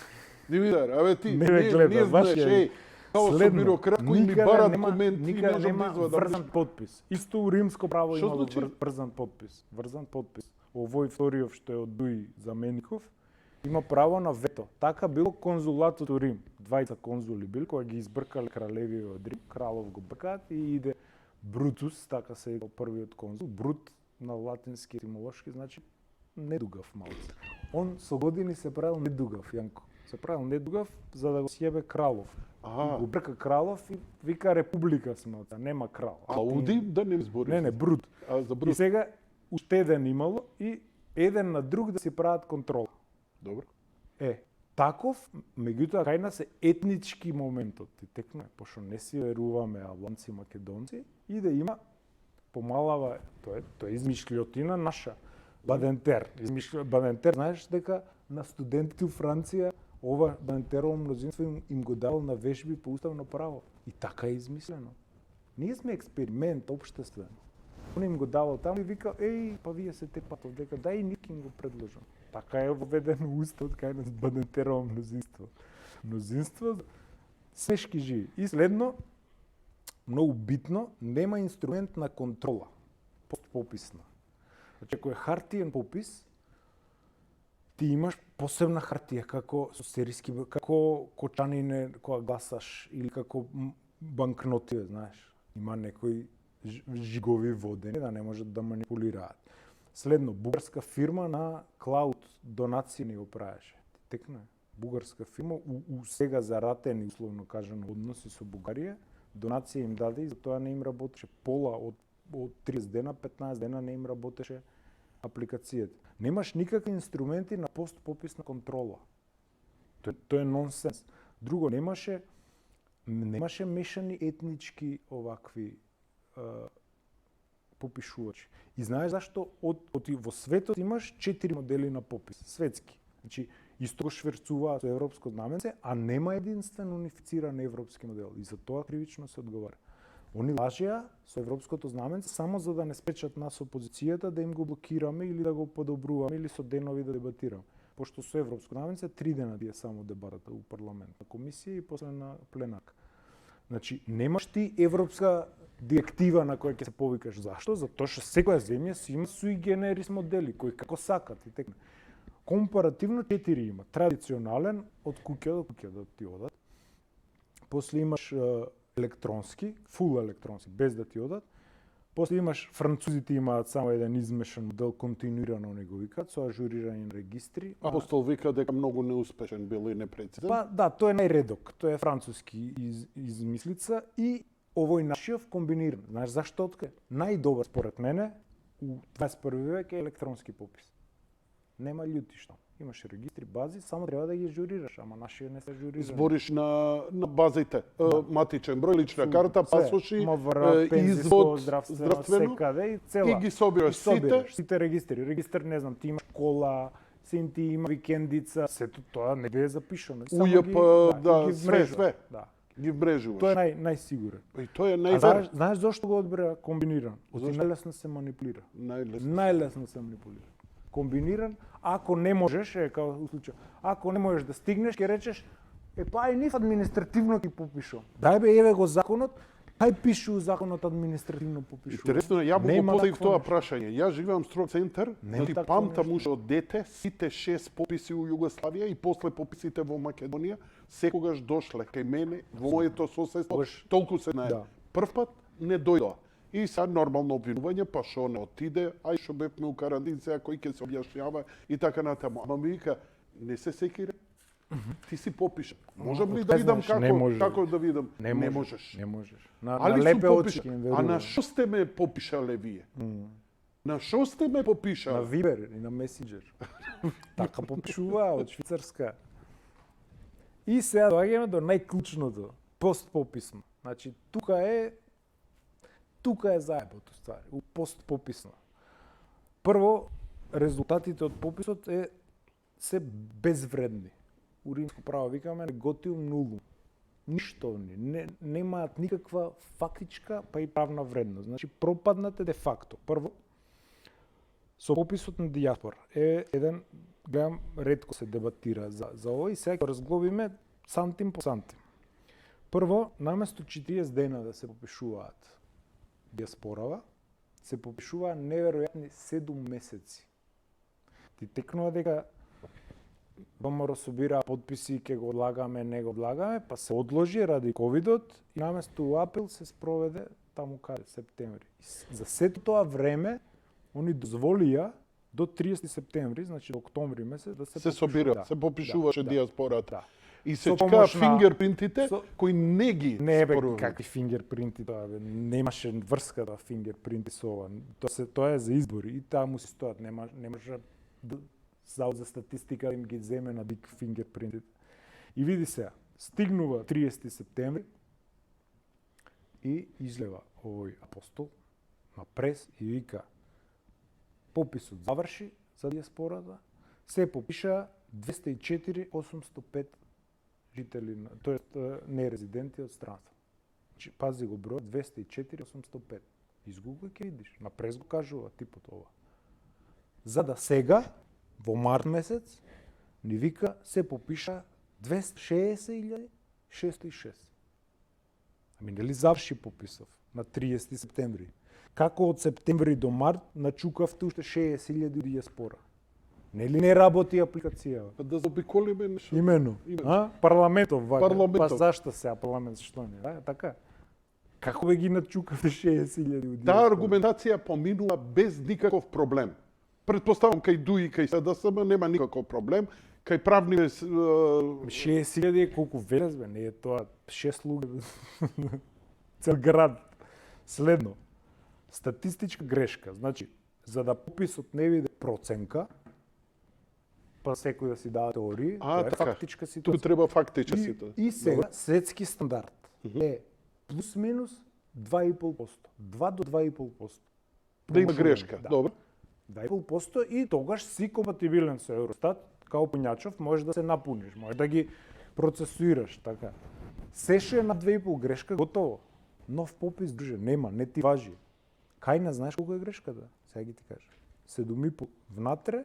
Speaker 2: Димитар, абе ти не знаеш, Као со бирократко и ми бара документ и
Speaker 3: никаде
Speaker 2: можам да
Speaker 3: нема
Speaker 2: извадам.
Speaker 3: врзан подпис. Исто у римско право
Speaker 2: Што
Speaker 3: има
Speaker 2: значи?
Speaker 3: врзан подпис. Врзан подпис. Овој Флориов што е од Дуи Замеников има право на вето. Така било конзулатот у Рим. Двајца конзули бил кога ги избркале кралеви од Рим, кралов го бркаат и иде Брутус, така се викал првиот конзул. Брут на латински етимолошки значи недугав малце. Он со години се правил недугав, Јанко. Се правил недугав за да го сјебе кралов. Го брка кралов и вика република сме, нема крал.
Speaker 2: Ауди да не збори.
Speaker 3: Не, Брут.
Speaker 2: За
Speaker 3: И
Speaker 2: Брут.
Speaker 3: сега уште еден имало и еден на друг да си прават контрол.
Speaker 2: Добро.
Speaker 3: Таков, меѓутоа кај нас е етнички моментот. И текно, пошто не си веруваме албанци, македонци, и да има помалава, тоа е измишлјотина наша. Бадентер. Бадентер, знаеш дека на студентите у Франција ова Бадентерово мнозинство им го дал на вежби по уставно право. И така е измислено. Ние сме експеримент општествен. Он им го давал таму и вика, па вие се тепат овдека, дај и ник им го предложам. Така е введено уставот кај нас Бадентерово мнозинство. Мнозинство свешки живи. И следно, многу битно, нема инструмент на контрола, постпописна. Значи, ако е хартиен попис, ти имаш посебна хартија како со сериски, како кочанине кога гласаш или како банкноти, знаеш. Има некои жигови водени да не можат да манипулираат. Следно, бугарска фирма на клауд донации ни го правеше. Текна бугарска фирма у сега заратени, условно кажано, односи со Бугарија, донација им даде и затоа не им работеше пола од 30 дена, 15 дена не им работеше апликацијата. Немаш никакви инструменти на постпописна контрола. Тоа е нонсенс. Друго, немаше мешани етнички овакви попишувачи. И знаеш зашто во светот имаш 4 модели на попис, светски. Значи, исто го шверцуваат со европско знаменце, а нема единствен унифициран европски модел. И за тоа кривично се одговара. Они лажеа со европското знаменце само за да не спречат нас опозицијата да им го блокираме или да го подобруваме или со денови да дебатираме. Пошто со европско знаменце 3 дена е само дебатата у парламент, на комисија и после на пленак. Значи, немаш ти европска директива на која ќе се повикаш. Зашто? Затоа што секоја земја си има sui generis модели, кои како сакат и текна. Компаративно 4 има. Традиционален, од куќа до куќа да ти одат. После имаш електронски, фул електронски, без да ти одат. После имаш, французите имаат само еден измешан модел, континуирано не го викаат, со ажурирање на регистри.
Speaker 2: Апостол вика дека многу неуспешен бил и непрецизен.
Speaker 3: Па да, тоа е најредок, тоа е француски измислица и овој нашиот комбиниран. Знаеш зашто откај? Најдобар според мене у 21 век е електронски попис. Нема љути што. Имаш регистри, бази, само треба да ги журираш, ама нашиот не се журира.
Speaker 2: Збориш на базите, матичен број, лична карта, пасоши,
Speaker 3: МВР, пензиско,
Speaker 2: извод,
Speaker 3: здравствено, секаде и цела.
Speaker 2: И ги собираш
Speaker 3: сите регистри. Регистр, не знам, ти имаш кола, син ти има викендица, сето тоа не е запишано.
Speaker 2: УЈП, да, све.
Speaker 3: Да.
Speaker 2: Ги вмрежуваш.
Speaker 3: Тоа е најсигурен.
Speaker 2: И тоа е најверен.
Speaker 3: Знаеш зошто го одбира комбиниран? Оти најлесно се манипулира. Најлесно се манипулира. Комбиниран, ако не можеш, као у случај, ако не можеш да стигнеш, ќе речеш, па и нив административно ти попишувам. Дај бе, еве го законот, кај пише у законот административно попишувам.
Speaker 2: Интересно, ја му поставив тоа прашање. Ја живеам в строг центар, ти памтам уште од дете, сите 6 пописи у Југославија и после пописите во Македонија, секогаш дошле кај мене, во моето соседство, толку се најде. Прв пат не дојдоа. И сега нормално обвинување, па шо не отиде, ај шо бевме у карантина, кој ќе се објашњава и така натаму. Ама ми вика, не се секире, ти си попиша. Можам ли да видам како да видам? Не можеш.
Speaker 3: Не можеш.
Speaker 2: Али лепе очи. А на шо сте ме попишале вие? На шо сте ме попишале?
Speaker 3: На Вибер и на Месенџер. Така попишуваа од Швицарска. И сега доаѓаме до најклучното, постпописно. Значи, тука е заебото ствари, у постпописно. Прво, резултатите од пописот се безвредни. У римско право викаме неготиум нулум. Ништовни, немаат никаква фактичка па и правна вредност. Значи, пропаднате де факто. Прво, со пописот на дијаспора е еден, гледам, ретко се дебатира за овој, сега ќе разглобиме сантим по сантим. Прво, наместо 40 дена да се попишуваат диаспорава, се попишуваа неверојатни 7 месеци. Ти текнува дека ВМРО собира подписи, ќе го одлагаме, не го одлагаме, па се одложи ради ковидот и наместо у април се спроведе таму каде, септември. За сето тоа време, они дозволија до 30 септември, значи до октомври месец, да се
Speaker 2: собира, се попишуваше диаспората. И се
Speaker 3: Со
Speaker 2: чекаа фингерпринтите кои не ги
Speaker 3: Не бе,
Speaker 2: споруваа.
Speaker 3: какви фингерпринти тоа бе, немаше врска да фингерпринти со ова. Тоа е за избори и таму си стоат, не може Завод за статистика им ги земе на дик фингерпринтите. И види се, стигнува 30 септември и излева овој апостол на прес и вика пописот заврши за диаспората, се попиша 204.805 жители, тоест нерезиденти од странство. Значи, пази го број 204.805. Изгуглај ќе видиш, на прес го кажува типот ова. За да сега, во март месец, ни вика се попиша 260.606. Ами нели заврши пописов на 30 септември? Како од септември до март начукавте уште 60.000 диаспора? Нели не работи апликацијава?
Speaker 2: Да заобиколиме нешто.
Speaker 3: Имено. Парламентов вака.
Speaker 2: Парламентов.
Speaker 3: Па зашто се парламент што не, да? Така. Како ве ги начукавте 60.000 од
Speaker 2: Таа аргументација поминува без никаков проблем. Предпоставам кај ДУИ, кај СДСМ нема никаков проблем, кај правни
Speaker 3: 60.000 е колку велес бе, не е тоа 6 луѓе. Цел град. Следно. Статистичка грешка. Значи, за да пописот не биде проценка, па секој да си дава теории, тоа е фактичка
Speaker 2: Туку
Speaker 3: ситуација.
Speaker 2: треба фактичка ситуација.
Speaker 3: И сега светски стандард е плюс минус 2,5%. 2 до 2,5%.
Speaker 2: Да има грешка.
Speaker 3: Да.
Speaker 2: Добро.
Speaker 3: 2,5% и тогаш си компатибилен со Евростат, као пунјачов можеш да се напуниш, можеш да ги процесуираш, така. Се што е на 2,5 грешка, готово. Нов попис, друже, нема, не ти важи. Кај не знаеш колку е грешката? Сега ги ти кажа. 7,5 внатре,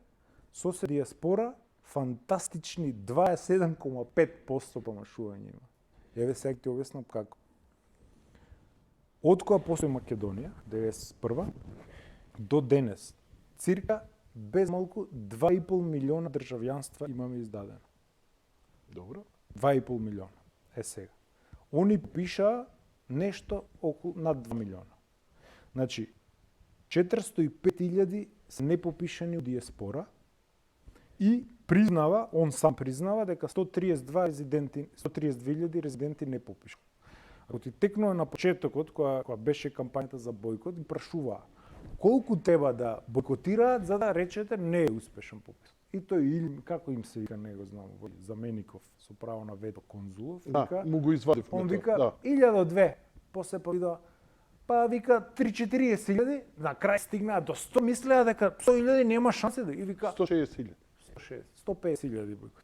Speaker 3: со диаспора, фантастични 27,5% помашување има. Еве сега ти објаснам како. Од кога постои Македонија, 91 до денес, цирка без малку 2,5 милиона државјанства имаме издадено.
Speaker 2: Добро.
Speaker 3: 2,5 милиона. Е сега. Они пишаа нешто околу над 2 милиона. Значи, 405.000 се непопишани од диаспора и признава, он сам признава дека 132.000 резиденти не попишани. Ако ти текнува на почетокот, кога беше кампањата за бойкот, ги прашуваа колку треба да бойкотираат за да речете не е успешен попис. И тој или како им се вика, не го знам, замеников со право на вето конзулов, вика,
Speaker 2: му го извадив
Speaker 3: он
Speaker 2: на
Speaker 3: вика
Speaker 2: тоа.
Speaker 3: 1002, после па видоа, па вика 3-40.000, на крај стигнаа до 100, мислеа дека 100.000 нема шанси да и вика
Speaker 2: 160.000.
Speaker 3: 150.000 бойкотира.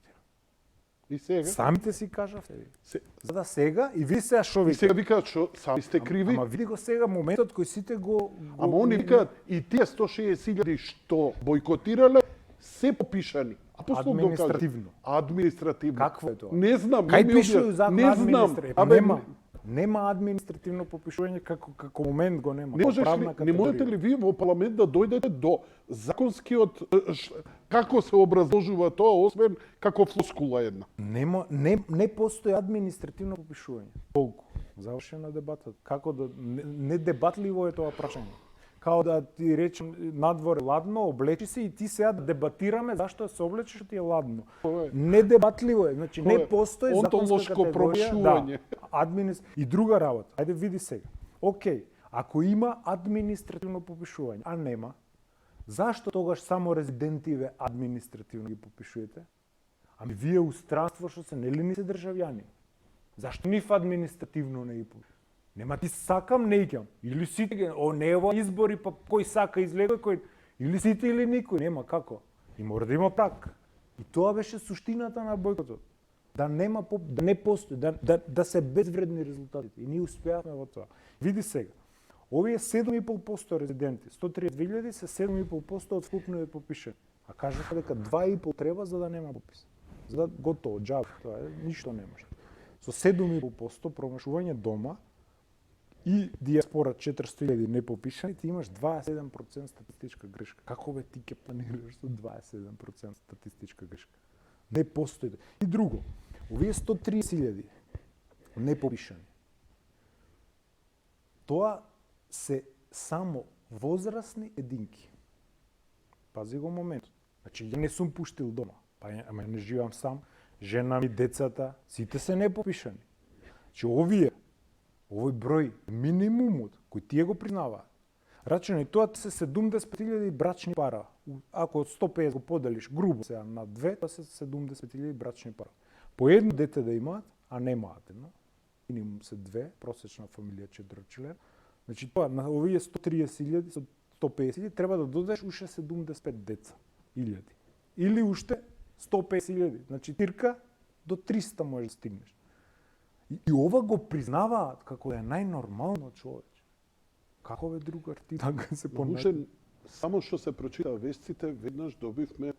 Speaker 2: И сега?
Speaker 3: Самите си кажавте.
Speaker 2: Се-
Speaker 3: За да сега и ви сега што
Speaker 2: И
Speaker 3: вика.
Speaker 2: сега викаат што сами сте криви.
Speaker 3: Ама види го сега моментот кој сите го
Speaker 2: Ама они викаат и тие 160.000 што бойкотирале се попишани. А после
Speaker 3: Административно.
Speaker 2: Административно.
Speaker 3: Какво е тоа?
Speaker 2: Не знам,
Speaker 3: Кај
Speaker 2: не ми
Speaker 3: пише
Speaker 2: објасни.
Speaker 3: закон
Speaker 2: Не знам.
Speaker 3: административно? Нема административно попишување како момент го нема.
Speaker 2: Не можеш
Speaker 3: Како
Speaker 2: ли,
Speaker 3: правна
Speaker 2: не можете
Speaker 3: категорија.
Speaker 2: ли вие во парламент да дојдете до законскиот како се образложува тоа, освен како флоскула една?
Speaker 3: Не постои административно попишување. Толку. Завршена дебата. Како да не дебатливо е тоа прашање. Као да ти речем надвор е ладно, облечи се и ти сега да дебатираме зашто се облечеш ти е ладно.
Speaker 2: Тоа е.
Speaker 3: Не дебатливо е, значи
Speaker 2: Тоа е
Speaker 3: не постои законска
Speaker 2: онтолошко
Speaker 3: категорија.
Speaker 2: прошување.
Speaker 3: И друга работа. Ајде види сега. Океј, ако има административно попишување, а нема, зашто тогаш само резидентиве административно ги попишувате? Ами вие у странство што се нели ни се државјани? Зашто нив административно не ги попишувате? Нема ти сакам, не икам. Или сите ги, нева избори, па кој сака излегој, кој... Или сите или никој, нема како. И мора да има прак. И тоа беше суштината на бојкотот. Да нема да не постои, да се безвредни резултатите. И ние успеавме во тоа. Види сега. Овие 7,5% резиденти, 132.000 се 7,5% од вкупно е попишани. А кажаха дека 2,5 треба за да нема попис. За да готово, џаб, тоа е, ништо немаш. Со 7,5% промашување дома и диаспора 400.000 непопишани, ти имаш 27% статистичка грешка. Како бе ти ќе планираш со 27% статистичка грешка? Не постои. И друго, овие 130.000 непопишани, тоа се само возрастни единки. Пази го моментот. Значи, ја не сум пуштил дома. Ама не живам сам. Жена ми, децата, сите се непопишани. Значи, овој број, минимумот, кој тие го признаваат, рачунај тоа се 75.000 брачни пара. Ако од 150 го поделиш грубо сега на 2, тоа се 75.000 брачни пара. По едно дете да имаат, а немаат едно. Минимум се 2, просечна фамилија 4 член. Значи тоа на овие 130.000 со 150.000 треба да додадеш уште 75 деца. Илјади. Или уште 150.000. Значи тирка до 300 можеш да стигнеш. И ова го признаваат како да е најнормално, човече. Како бе другар ти така се
Speaker 2: Уште
Speaker 3: понајде?
Speaker 2: само што се прочита вестите, веднаш добивме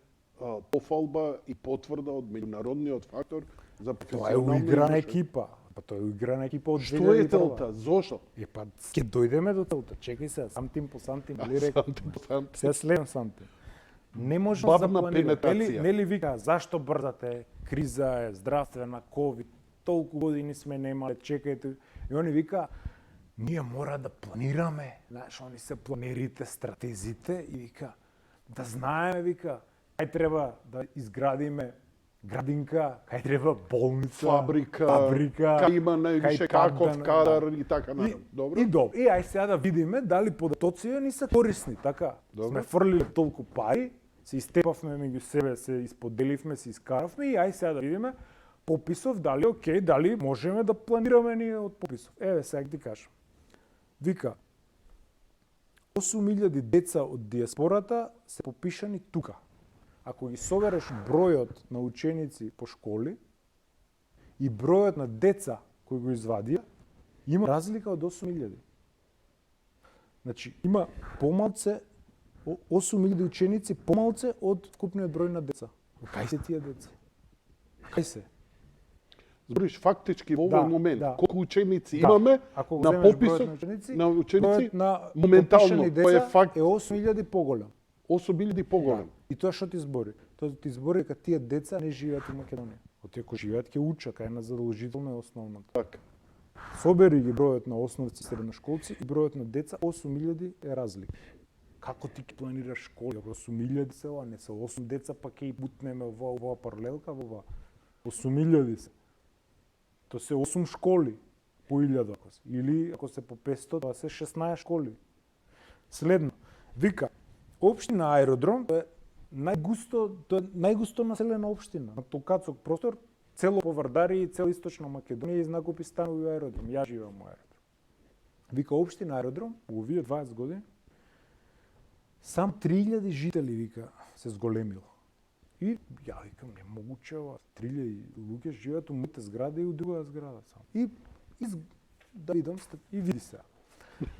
Speaker 2: пофалба и потврда од меѓународниот фактор за
Speaker 3: Тоа е
Speaker 2: професионална
Speaker 3: уиграна
Speaker 2: извршеност.
Speaker 3: екипа. Па тоа е уиграна екипа од 2001.
Speaker 2: Што е целта? Зошто?
Speaker 3: Па ќе дојдеме до целта. Чекај се, сантим по сантим, или рекол.
Speaker 2: Сантим по сантим.
Speaker 3: Сега следен сантим. Не може
Speaker 2: бавна
Speaker 3: за планира.
Speaker 2: пенетрација.
Speaker 3: Нели вика, зашто брзате? Криза е, здравствена, ковид, толку години сме немале, чекајте. И они вика, ние мора да планираме. Знаеш, они се планерите, стратезите и вика, да знаеме, вика, кај треба да изградиме градинка, кај треба болница,
Speaker 2: Фабрика, кај има највише
Speaker 3: кај пат
Speaker 2: каков
Speaker 3: да-
Speaker 2: кадар и така
Speaker 3: И,
Speaker 2: наравно. Добро?
Speaker 3: и добро. И ај сега да видиме дали податоците ни се корисни, така.
Speaker 2: Добро.
Speaker 3: Сме фрлили толку пари, се истепавме меѓу себе, се исподеливме, се искаравме и ај сега да видиме пописов дали окей, дали можеме да планираме ние од пописов. Еве сега ти кажам. Вика 8.000 деца од диаспората се попишани тука. Ако ги собереш бројот на ученици по школи и бројот на деца кои го извадија, има разлика од 8.000. Значи, има помалце, 8.000 ученици помалце од вкупниот број на деца. Кај се тие деца? Кај се?
Speaker 2: Збориш фактички во
Speaker 3: Да,
Speaker 2: овој момент,
Speaker 3: да.
Speaker 2: колку ученици
Speaker 3: Да.
Speaker 2: имаме
Speaker 3: Ако го
Speaker 2: на
Speaker 3: земеш бројот
Speaker 2: пописот
Speaker 3: на ученици,
Speaker 2: на ученици,
Speaker 3: бројот на
Speaker 2: моментално,
Speaker 3: попишани
Speaker 2: тој е
Speaker 3: деца
Speaker 2: факт.
Speaker 3: е 8.000 поголем.
Speaker 2: 8.000 поголем.
Speaker 3: И тоа што ти збори? Тоа ти збори дека тие деца не живеат во Македонија. Оти ако живеат ќе учат, кај на задолжително е основното.
Speaker 2: Така.
Speaker 3: Собери ги бројот на основци, средношколци и бројот на деца, 8.000 е разлика. Како ти ќе планираш школи? Ако 8.000 се, а не се 8 деца, па ќе и бутнеме во оваа паралелка, во оваа. 8.000 се. Тоа се 8 школи по 1000 ако се. Или ако се по 500, тоа се 16 школи. Следно, вика, општина Аеродром тоа е најгусто населена општина на Толкацок простор, цело Повардари и цела Источна Македонија и знакопи станови во Аеродром. Ја живеам во Аеродром. Вика општина Аеродром, во овие 20 години, сам 3000 жители, вика, се зголемил. И ја викам, немогуче ова, 3000 луѓе живеат у моите зграда и у друга зграда само. И да видам, и види се.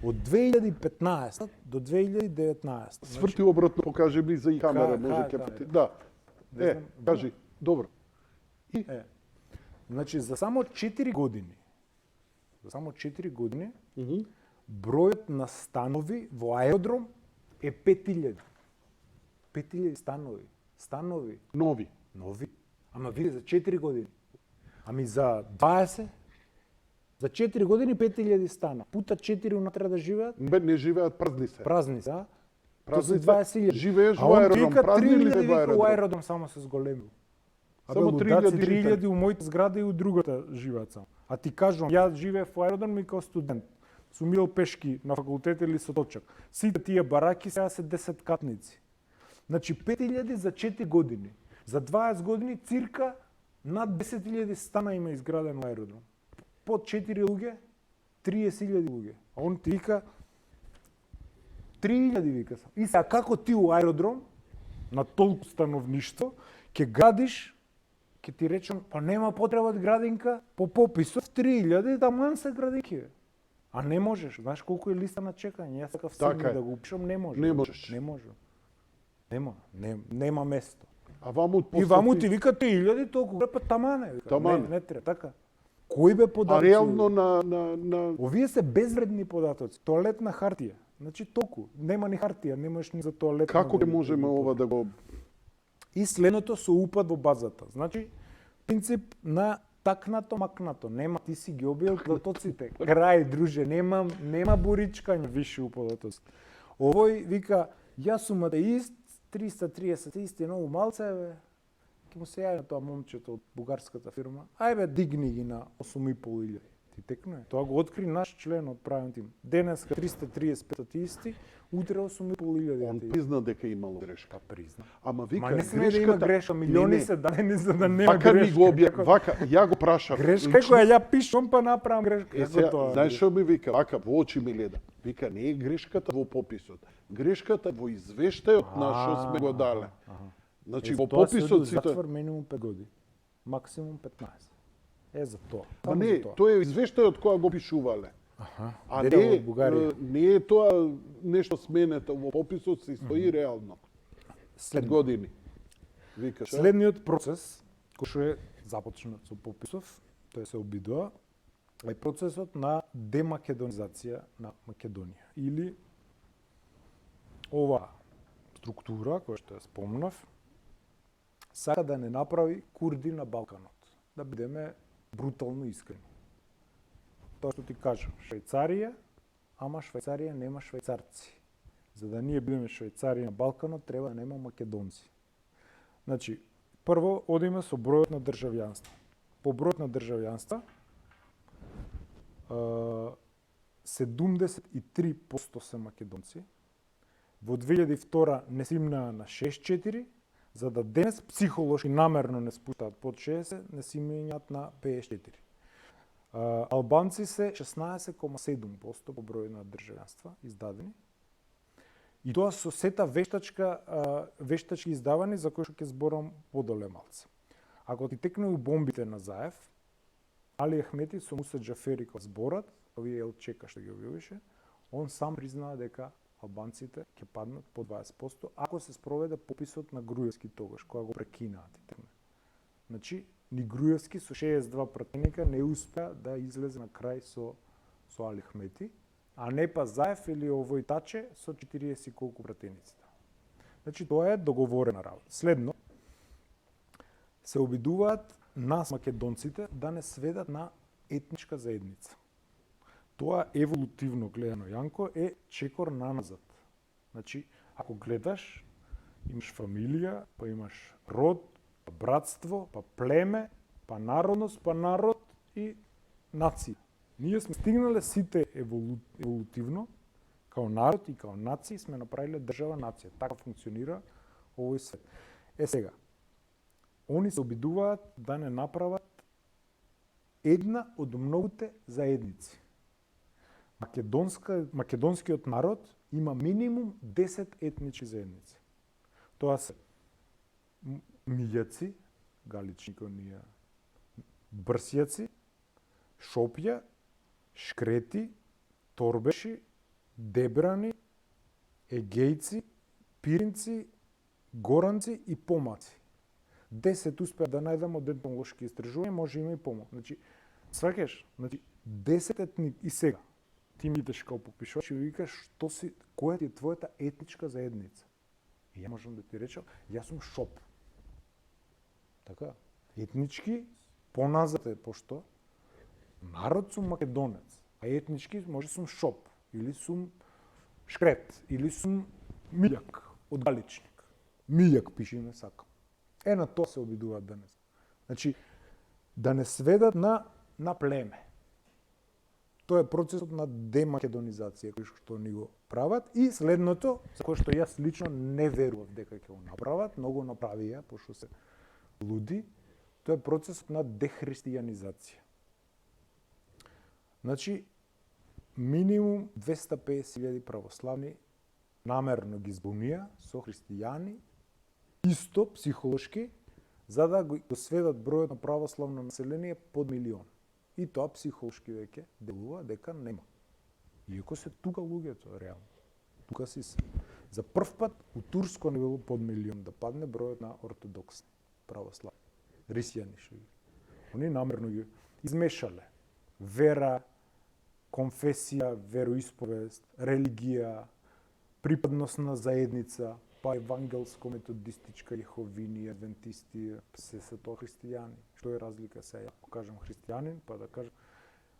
Speaker 3: Од 2015 до 2019.
Speaker 2: Сврти обратно, покажи ми за и камера, може ќе пати. Да.
Speaker 3: Не знам,
Speaker 2: кажи, добро.
Speaker 3: Значи, за само 4 години, бројот на станови во Аеродром е 5000. 5000 станови. Станови.
Speaker 2: Нови.
Speaker 3: Нови. Ама види, за 4 години. Ами за 20, за 4 години 5000 стана. Пута 4 унатре да живеат,
Speaker 2: Не живеат, празни се.
Speaker 3: празни се, а? Тоа се
Speaker 2: Празни се.
Speaker 3: 20.000.
Speaker 2: Живееш
Speaker 3: А
Speaker 2: во
Speaker 3: он
Speaker 2: Аеродром,
Speaker 3: вика
Speaker 2: празни или
Speaker 3: 3000
Speaker 2: во
Speaker 3: вика
Speaker 2: Аеродром?
Speaker 3: во Аеродром само се зголемил.
Speaker 2: Само
Speaker 3: Абе,
Speaker 2: 3000
Speaker 3: лудаци,
Speaker 2: жители.
Speaker 3: 3000 у моите зграда и у другата живеат само. А ти кажувам, ја живеев во Аеродром и као студент. Сум идел пешки на факултет или со точак. Сите тие бараки сега се 10-катници. Значи 5000 за 4 години. За 20 години цирка над 10.000 стана има изграден во Аеродром. Под 4 луѓе, 30.000 луѓе. А он ти вика 3.000 вика сам. И сега како ти у Аеродром на толку становништво ќе градиш, ќе ти речам, па нема потреба од градинка, по пописов 3.000 таман се градинки. Бе. А не можеш, знаеш колку е листа на чекање, јас такав
Speaker 2: Така
Speaker 3: сигурно
Speaker 2: е.
Speaker 3: да го упишам, не можеш.
Speaker 2: Не можеш.
Speaker 3: Не може. Нема место.
Speaker 2: А ваму
Speaker 3: И ваму ти вика 3.000 толку, па тамане. Вика.
Speaker 2: Тамане.
Speaker 3: Не треба, така. Кој бе
Speaker 2: А
Speaker 3: податоци?
Speaker 2: реално на
Speaker 3: Овие се безвредни податоци. Тоалетна хартија. Значи толку. Нема ни хартија, немаш ни за тоалетна.
Speaker 2: како ќе можеме ова да го
Speaker 3: И следното со упад во базата. Значи, принцип на такнато макнато. Нема, ти си ги обил податоците. Крај, друже, нема боричкање више у податоци. Овој вика, јас сум атеист, 330 исти многу малце, бе. Ке му се јави тоа момчето од бугарската фирма. Ајбе, дигни ги на 8.500. Ти текне. Тоа го откри наш член од правен тим. Денеска 335 атеисти, утре 8.500.
Speaker 2: он призна дека имало грешка.
Speaker 3: Па призна.
Speaker 2: Ама вика
Speaker 3: Ма не сме да има грешка, милиони се дадени за да нема
Speaker 2: Вака ми
Speaker 3: грешка.
Speaker 2: го вака, ја го прашав.
Speaker 3: Грешка е која ја пишам па направам грешка.
Speaker 2: Е,
Speaker 3: Како
Speaker 2: сега,
Speaker 3: тоа?
Speaker 2: знаеш што ми вика? Вака, во очи ми гледа. Вика, не е грешката во пописот. Грешката во извештајот на што сме го дале. Значи, во
Speaker 3: Тоа се оди
Speaker 2: пописот
Speaker 3: у
Speaker 2: сите...
Speaker 3: затвор минимум 5 години. Максимум 15. Е за тоа.
Speaker 2: Па
Speaker 3: Само
Speaker 2: не,
Speaker 3: за тоа.
Speaker 2: тоа е извештајот која го пишувале. А
Speaker 3: Деда
Speaker 2: не,
Speaker 3: од Бугарија.
Speaker 2: не е тоа нешто сменето во пописот, се стои реално. След години. Викаш, а?
Speaker 3: Следниот процес, кој што е започнат со пописов, тој се обидува, е процесот на демакедонизација на Македонија. Или ова структура, која што ја спомнав, сака да не направи Курди на Балканот. Да бидеме брутално искрени. Тоа што ти кажам, Швајцарија, ама Швајцарија нема швајцарци. За да ние бидеме Швајцарија на Балканот, треба да нема македонци. Значи, прво одиме со бројот на државјанства. По бројот на државјанства, 73% се македонци. Во 2002 не стигнаа на 64, за да денес психолошки намерно не спуштаат под 60, не си минјаат на 54. Албанци се 16,7% по број на државјанства издадени. И тоа со сета вештачки издавани за кои што ќе зборам подоле малце. Ако ти текнеу бомбите на Заев, Али Ахмети со Муса Џафери кога зборат, овие ЛЧК што ги објавише, он сам признаа дека албанците ќе паднат по 20% ако се спроведе пописот на Груевски тогаш, кога го прекинаат. Значи, ни Груевски со 62 пратеника не успеа да излезе на крај со Али Ахмети, а не па Заев или овој Таче со 40 и колку пратеници. Значи, тоа е договорена работа. Следно, се обидуваат нас, македонците, да не сведат на етничка заедница. Тоа еволутивно гледано, Јанко, е чекор наназад. Значи, ако гледаш, имаш фамилија, па имаш род, па братство, па племе, па народност, па народ и нација. Ние сме стигнале сите еволутивно, као народ и као нација, сме направиле држава нација. Така функционира овој свет. Сега, они се обидуваат да не направат една од многуте заедници. Македонскиот народ има минимум 10 етнички заедници. Тоа се мијаци, галични конија, брсјаци, шопја, шкрети, торбеши, дебрани, егејци, пиринци, горанци и помаци. 10 успеа да најдам од етнолошки истражувања, може има и помал. Значи, сваќаш, 10 етни и сега. Ти ми идеш као попишувач и викаш која ти е твојата етничка заедница. И ја можам да ти речам, јас сум шоп. Така, етнички поназад е пошто народ сум македонец, а етнички може сум шоп, или сум шкрет, или сум мијак од галичник. Мијак пиши ме сакам. На тоа се обидуваат денес. Значи, да не сведат на племе. Тоа е процесот на демакедонизација кој што ни го прават и следното, за кое што јас лично не верував дека ќе го направат, многу направија, пошто се луди, тоа е процесот на дехристијанизација. Значи, минимум 250.000 православни намерно ги збунија со христијани, исто психолошки, за да го сведат бројот на православно население под милион. И тоа психолошки веќе делува дека нема. Иако се тука луѓето, реално. Тука си се. За прв пат у Турско не било под милион да падне бројот на ортодоксни православни. Рисјани што ги. Они намерно ги измешале. Вера, конфесија, вероисповест, религија, припадност на заедница, па евангелско, методистичка, јеховини, адвентисти, се тоа христијани. Што е разлика сега? Ако кажам христијанин, па да кажам,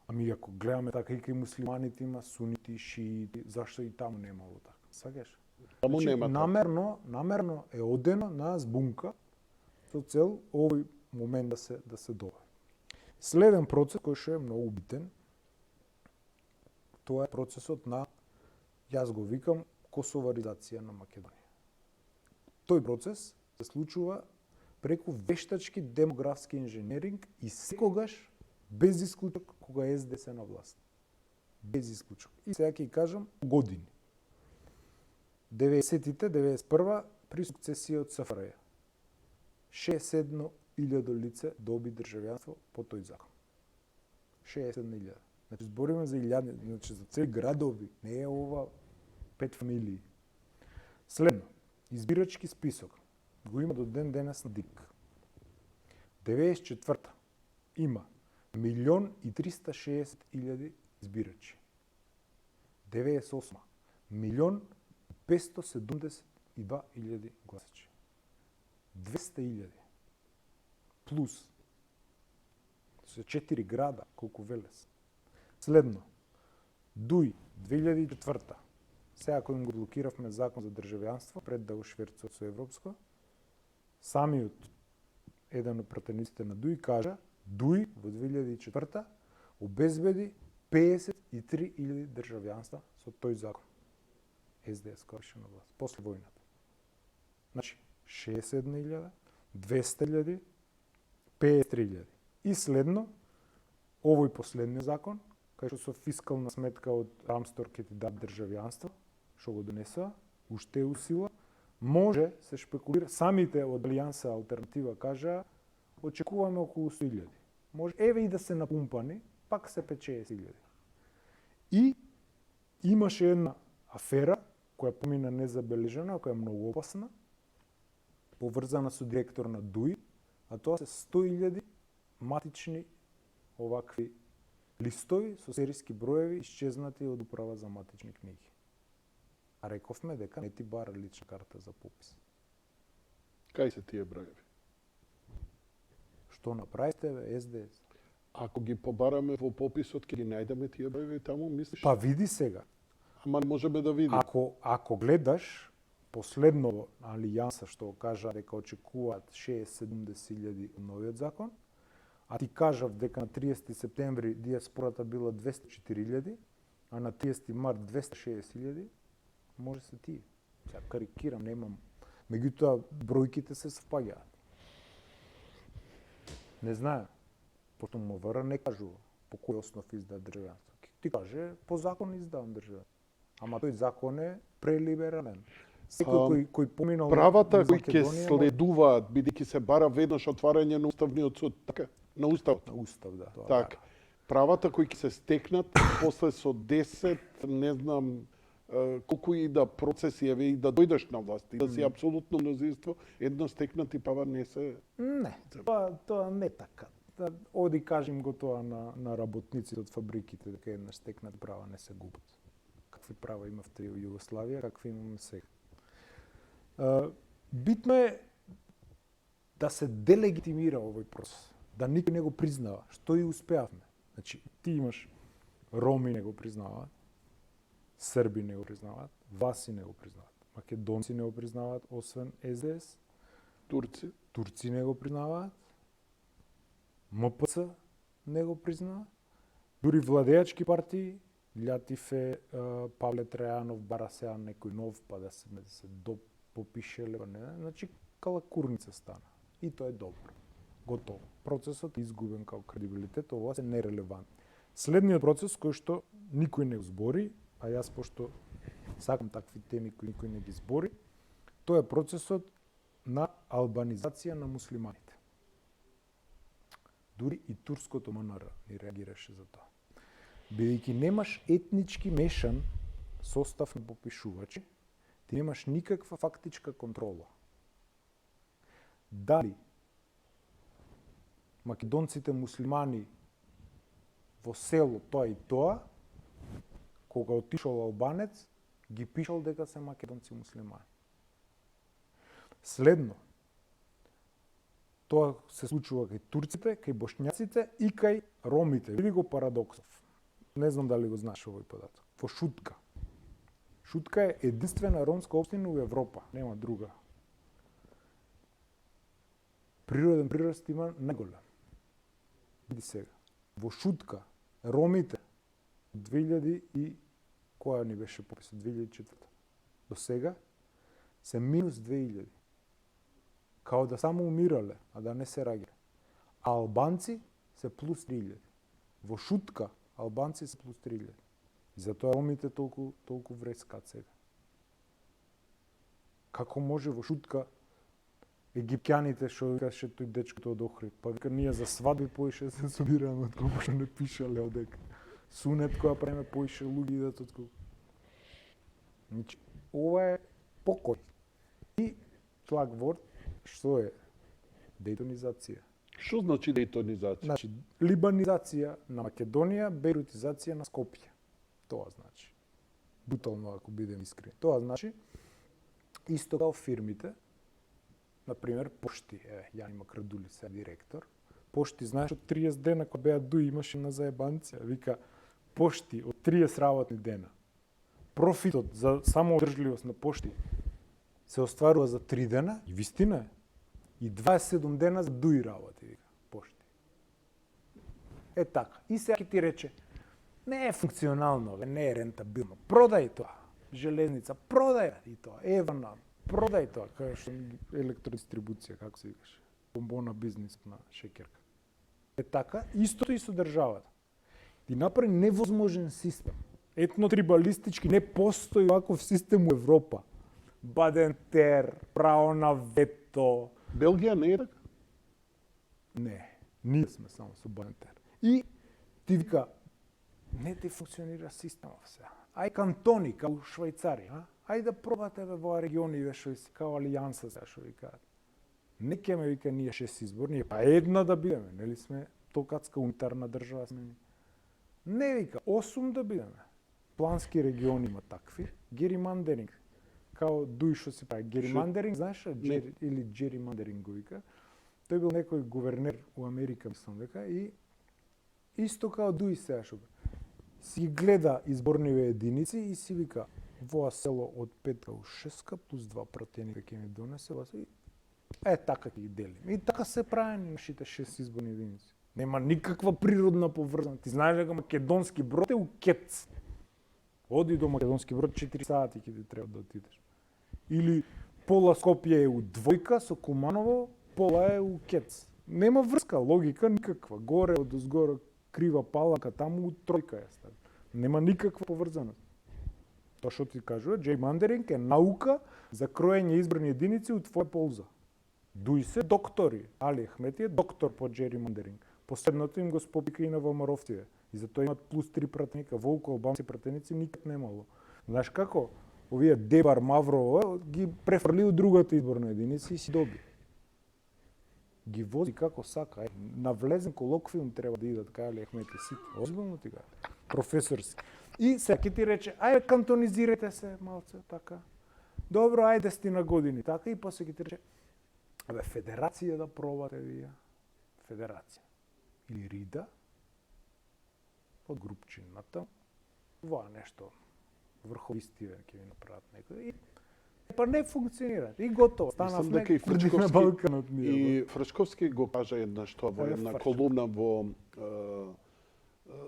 Speaker 3: ами ако гледаме така и кај муслиманите има сунити, шиити, зашто и таму немало така? Сакаш?
Speaker 2: Таму
Speaker 3: Значи,
Speaker 2: нема така.
Speaker 3: намерно е одено на збунка со цел овој момент да се добави. Следен процес кој што е многу битен, тоа е процесот на, јас го викам, косоваризација на Македонија. Тој процес се случува преку вештачки демографски инженеринг и секогаш без исклучок кога СДС на власт. Без исклучок. И сега ќе кажам години. 90-тите, 91 при сукцесија од СФРЈ. 61.000 лице доби државјанство по тој закон. 61.000. Значи збориме за илјадни, значи за цели градови, не е ова 5 фамилии. Следно, избирачки список го има до ден денес на ДИК. 94-та има 1.360.000 избирачи. 98-та 1.572.000 202.000 гласачи. 200.000 плюс се 4 града, колку Велес. Следно, Дуј, 2004. Сега кој го блокиравме закон за државјанство, пред да го шверцува со европско, самиот еден од пратениците на Дуј кажа, Дуј во 2004 обезбеди 53.000 државјанства со тој закон. СДС кој беше на власт, после војната. Значи, 61.000, 200.000, 53.000. И следно, овој последниот закон, кај што со фискална сметка од Амстор ќе ти дадат државјанство, што го донесува, уште е у сила, може се шпекулира, самите од Алијанса Алтернатива кажа, очекуваме околу 100.000. Може еве и да се напумпани, пак се 50.000. И имаше една афера која помина незабележана, која е многу опасна, поврзана со директор на Дуј, а тоа се 100.000 матични овакви листови со серијски броеви исчезнати од управа за матични книги. А рековме дека не ти бара лична карта за попис.
Speaker 2: Кај се тие броеви?
Speaker 3: Што направите, бе, СДС?
Speaker 2: Ако ги побараме во пописот, ќе ги најдеме тие броеви таму, мислиш?
Speaker 3: Па види сега.
Speaker 2: Ама можеме да видиме.
Speaker 3: Ако гледаш последно Алијанса што кажа дека очекуваат 60-70.000 новиот закон, а ти кажав дека на 30 септември диаспората била 204.000, а на 30 март 260.000, може се тие. Сега карикирам, немам. Меѓутоа бројките се совпаѓаат. Не знаем, пошто МВР не кажува по кој основ изда државјанство. Ти каже по закон издавам државјанство. Ама тој закон е прелиберален. Секој кој поминал
Speaker 2: правата
Speaker 3: низ
Speaker 2: кои ќе
Speaker 3: Македонија,
Speaker 2: следуваат, бидејќи се бара веднаш отварање на Уставниот суд, така? На Уставот.
Speaker 3: на устав, да. Тоа
Speaker 2: Така. Правата кои ќе се стекнат после со 10, не знам, колку и да процеси еве и да дојдеш на власт и да си апсолутно мнозинство, едно стекнати права не се.
Speaker 3: Не, тоа не така. Да, оди кажем го тоа на работниците од фабриките, дека еднаш стекнат права не се губат. Какви права имавте во Југославија, какви имаме сега. Битно е да се делегитимира овој процес, да никој не го признава, што и успеавме. Значи, ти имаш Роми не го признаваат, Срби не го признаваат, Васи не го признаваат, Македонци не го признаваат, освен СДС,
Speaker 2: Турци.
Speaker 3: Турци не го признаваат, МПЦ не го признава, дури владеачки партии, Љатифе, Павле Трајанов, бара сега некој нов, па да се допопишеле, па не, значи калакурница стана. И тоа е добро. Готово. Процесот е изгубен као кредибилитет, ова се нерелевантни. Следниот процес кој што никој не го збори, а јас пошто сакам такви теми кои никој не ги збори, тоа е процесот на албанизација на муслиманите. Дури и турското МНР ни реагираше за тоа. Бидејќи немаш етнички мешан состав на попишувачи, ти немаш никаква фактичка контрола. Дали македонците муслимани во село тоа и тоа, кога отишол албанец, ги пишал дека се македонци муслимани. Следно, тоа се случува кај турците, кај бошњаците и кај ромите. Види го парадоксов. Не знам дали го знаеш овој податок. Во Шутка. Шутка е единствена ромска општина во Европа, нема друга. Природен прирост има најголем. Види сега. Во Шутка, ромите од 2000 и која ни беше попис, 2004 до сега се минус 2000. Као да само умирале, а да не се раѓале. А албанци се плюс 3000. Во Шутка албанци се плюс 3000. И затоа ромите толку врескаат сега. Како може во Шутка египтјаните што викаше тој дечкото од Охрид, па вика ние за свадби поише се собираме од колку што не пишале одека. Сунет која преме поише луѓе идат од колку. Значи, ова е покој. И шлагворд што е дејтонизација.
Speaker 2: Што значи дејтонизација?
Speaker 3: Значи, либанизација на Македонија, бейрутизација на Скопје. Тоа значи. Брутално, ако бидем искрени. Тоа значи, Исто као фирмите, например, Пошти, Јани Макрадули се директор. Пошти, знаеш, од 30 дена кога беа дуи имаше на заебанција, вика Пошти од 30 работни дена. Профитот за самоодржливост на Пошти се остварува за 3 дена, и вистина е. И 27 дена за дуи работи, вика Пошти. Така. И сега ти рече, не е функционално, не е рентабилно. Продај тоа. Железница, продај и тоа. Ева нам, продај тоа. Кај што електродистрибуција, како се викаше. Бомбона бизнис на шеќерка. Така, истото и со државата. Ти направи невозможен систем. Етнотрибалистички не постои ваков систем у Европа. Бадентер, право на вето.
Speaker 2: Белгија не е така?
Speaker 3: Не, ние сме само со Бадентер. И ти вика, не ти функционира системот сега. Ај кантони, као Швајцари, ај да пробате во региони, што си као алијанса, сега што викаат. Не ке ме вика ние 6 изборни, па една да бидеме, нели сме токатска унитарна држава сме. Не вика, 8 да бидеме. Плански региони има такви, геримандеринг. Као дуј што се прави. Геримандеринг, знаеш, или джеримандеринг го вика. Тој бил некој гувернер у Америка, мислам дека, и исто као дуј сега што си гледа изборниве единици и си вика, воа село од 5 у 6 плюс 2 пратеника ќе ми донесе, и така ќе ги делим. И така се прави нашите 6 изборни единици. Нема никаква природна поврзаност. Ти знаеш дека Македонски Брод е у Кец. Оди до Македонски Брод 4 сати ќе ти треба да отидеш. Или пола Скопје е у Двојка со Куманово, пола е у Кец. Нема врска, логика никаква. Горе од озгоре крива палака, таму у Тројка е стави. Нема никаква поврзаност. Тоа што ти кажува, джермандеринг е наука за кроење изборни единици у твоја полза. Дуи се доктори. Али Ахмети е доктор по джеримандеринг. Последното им го спопика и на ВМРО-вците. И затоа имат плюс 3 пратеника. Волко албанци пратеници никад немало. Знаеш како? Овие Дебар Маврова ги префрли у другата изборна единица и си доби. Ги вози како сака. На влезен колоквиум треба да идат, така Али Ахмети сите. Озбилно ти кажа. Професорски. И сега ти рече, ајде кантонизирайте се малце, така. Добро, ајде 10 на години, така. И после ти рече, абе, федерација да пробате вие. Федерација. Или рида. Од групчината. Това нешто. Врховистиве ќе ви направат некој. И па не функционира. И готово. Станав
Speaker 2: дека и
Speaker 3: на Балканот ние.
Speaker 2: И Фрачковски го кажа еднаш тоа во една колумна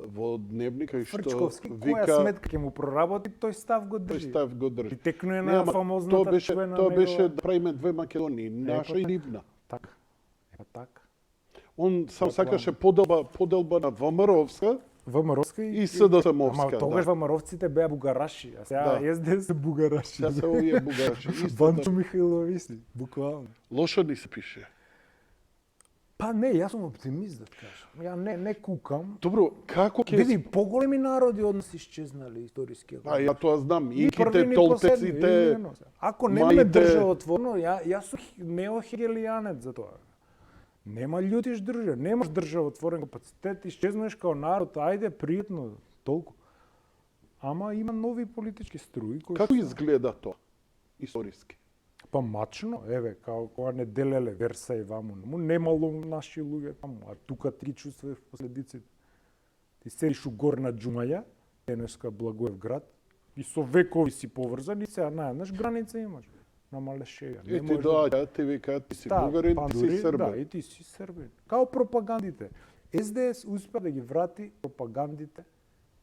Speaker 2: во Дневника и што
Speaker 3: Фрчковски,
Speaker 2: вика
Speaker 3: која сметка ќе му проработи, тој став го држи.
Speaker 2: Тој став го држи.
Speaker 3: И текно е на фамозната чувена
Speaker 2: тоа беше
Speaker 3: негова.
Speaker 2: да правиме две Македонии, наша и нивна.
Speaker 3: Така. Така.
Speaker 2: Он сам сакаше поделба на ВМРО-вска
Speaker 3: ВМРО-вска
Speaker 2: и СДСМ-овска.
Speaker 3: Ама тогаш ВМРО-вците беа бугараши, а сега СДС се бугараши.
Speaker 2: Сега се овие бугараши.
Speaker 3: Ванчо Михаилови си, буквално.
Speaker 2: Лошо ни се пише.
Speaker 3: Па не, јас сум оптимист да кажам. Ја не кукам.
Speaker 2: Добро, како ќе...
Speaker 3: Види, поголеми народи од нас исчезнали историски.
Speaker 2: А ја тоа знам,
Speaker 3: Ни
Speaker 2: инките,
Speaker 3: први, ни
Speaker 2: толтеците,
Speaker 3: последни. Ако немаме
Speaker 2: маите.
Speaker 3: државотворно, јас сум неохегелијанец за тоа. Нема љутиш држава, немаш државотворен капацитет, исчезнеш као народ, ајде, пријатно, толку. Ама има нови политички струи кои
Speaker 2: Како изгледа тоа историски?
Speaker 3: Па мачно, еве, као кога не делеле Верса и ваму, немало наши луѓе таму, а тука ти ги чувствуваш последиците. Ти седиш у Горна Џумаја, денеска Благоев град, и со векови си поврзан и сега наједнаш граница имаш. На Малешеја.
Speaker 2: И ти доаѓа, ти викаат, ти си бугарин, ти си србин.
Speaker 3: Да, и ти си србин. Као пропагандите. СДС успеа да ги врати пропагандите,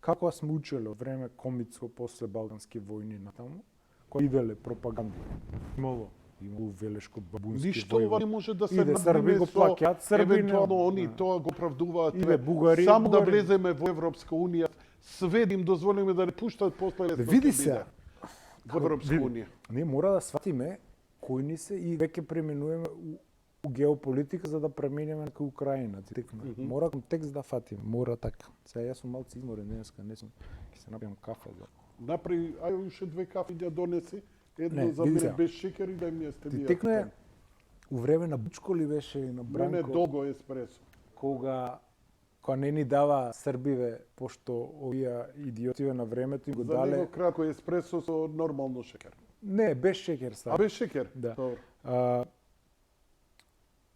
Speaker 3: како сме учеле од време комицко после Балкански војни натаму, кои иделе пропаганди. Имало Велешко бабунски
Speaker 2: Ништо ова не може да се
Speaker 3: Иде Срби го плаќаат, Срби
Speaker 2: евентуално они тоа го оправдуваат.
Speaker 3: Иде бугари,
Speaker 2: само да
Speaker 3: бугари.
Speaker 2: влеземе во Европска унија, све да им дозволиме да не пуштат после лесно.
Speaker 3: Види се.
Speaker 2: Во Европска унија.
Speaker 3: Ние мора да сватиме кои ни се и веќе преминуваме у геополитика за да преминеме кај Украина. Мора контекст да фатиме, мора така. Сега јас сум малку изморен денеска, не сум. Ќе се напијам кафе.
Speaker 2: Направи, ај уште 2 кафи да донеси, едно
Speaker 3: Не,
Speaker 2: за
Speaker 3: види
Speaker 2: мене
Speaker 3: сега.
Speaker 2: без шекер и да ми е сте
Speaker 3: Ти текно е у време на Бучко ли беше и на
Speaker 2: Бранко. Мене
Speaker 3: Бранко,
Speaker 2: долго еспресо.
Speaker 3: кога не ни дава Србиве, пошто овие идиотиве на времето им го
Speaker 2: За
Speaker 3: дале.
Speaker 2: него кратко еспресо со нормално шекер.
Speaker 3: Не, без шеќер
Speaker 2: А
Speaker 3: само.
Speaker 2: без шекер?
Speaker 3: Да.
Speaker 2: Добро.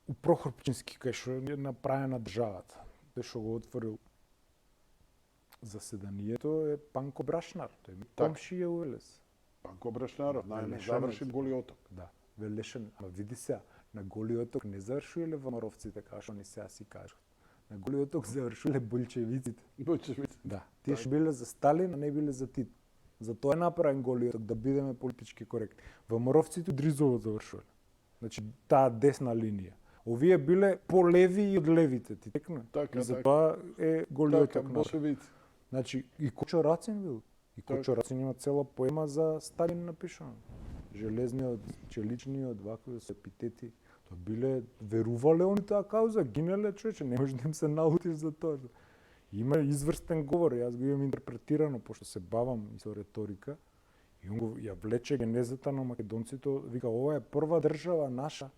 Speaker 3: У Прохорпчински, кај што е направена државата, кај што го отворил заседанието е Панко Брашнар. Тој ми
Speaker 2: Така.
Speaker 3: комшија у Велес.
Speaker 2: Панко Брашнаров, најме
Speaker 3: Велешанец.
Speaker 2: заврши Голи оток.
Speaker 3: Да, Велешен. Ама види сега, на Голи оток не завршиле ВМРО-вците, како што ни сега си кажат. На Голи оток завршиле болчевиците.
Speaker 2: Болшевици.
Speaker 3: Да. Тие што биле за Сталин, а не биле за Тит. Затоа е направен Голи оток, да бидеме политички коректни. ВМРО-вците Дризово завршувале. Значи, таа десна линија. Овие биле полеви и од левите, ти текна.
Speaker 2: Така,
Speaker 3: И затоа е Голи
Speaker 2: Така,
Speaker 3: оток.
Speaker 2: болшевици.
Speaker 3: Значи, и Кочо Рацин бил. И
Speaker 2: Така.
Speaker 3: Кочо Рацин има цела поема за Сталин напишано. Железниот, челичниот, вакви со епитети. Тоа биле, верувале они таа кауза, гинеле човече, не можеш да им се наутиш за тоа. Има изврстен говор, јас го имам интерпретирано, пошто се бавам и со реторика. И он го ја влече генезата на македонците, вика, ова е прва држава наша,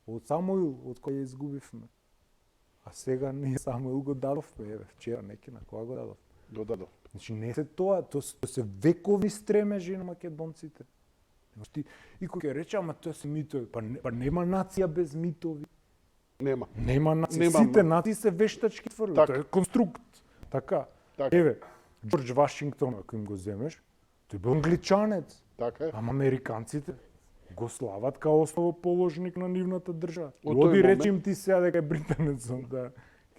Speaker 3: од Самуил, од која ја изгубивме. А сега ние Самуил го дадовме, еве, вчера некина, кога го дадов?
Speaker 2: Додадов.
Speaker 3: Значи не се тоа се векови стремежи на македонците. Значи, и кој ќе рече, ама тоа се митови, па нема нација без митови.
Speaker 2: Нема.
Speaker 3: Нема нација,
Speaker 2: Нема,
Speaker 3: сите
Speaker 2: ма.
Speaker 3: нации се вештачки тврди,
Speaker 2: Така.
Speaker 3: тоа е конструкт. Така.
Speaker 2: Така.
Speaker 3: Еве, Џорџ Вашингтон, ако им го земеш, тој бил англичанец,
Speaker 2: Така е.
Speaker 3: ама американците го слават као основоположник на нивната држава.
Speaker 2: Од тој
Speaker 3: Оди
Speaker 2: момент-
Speaker 3: речи им ти сега дека е британец, да.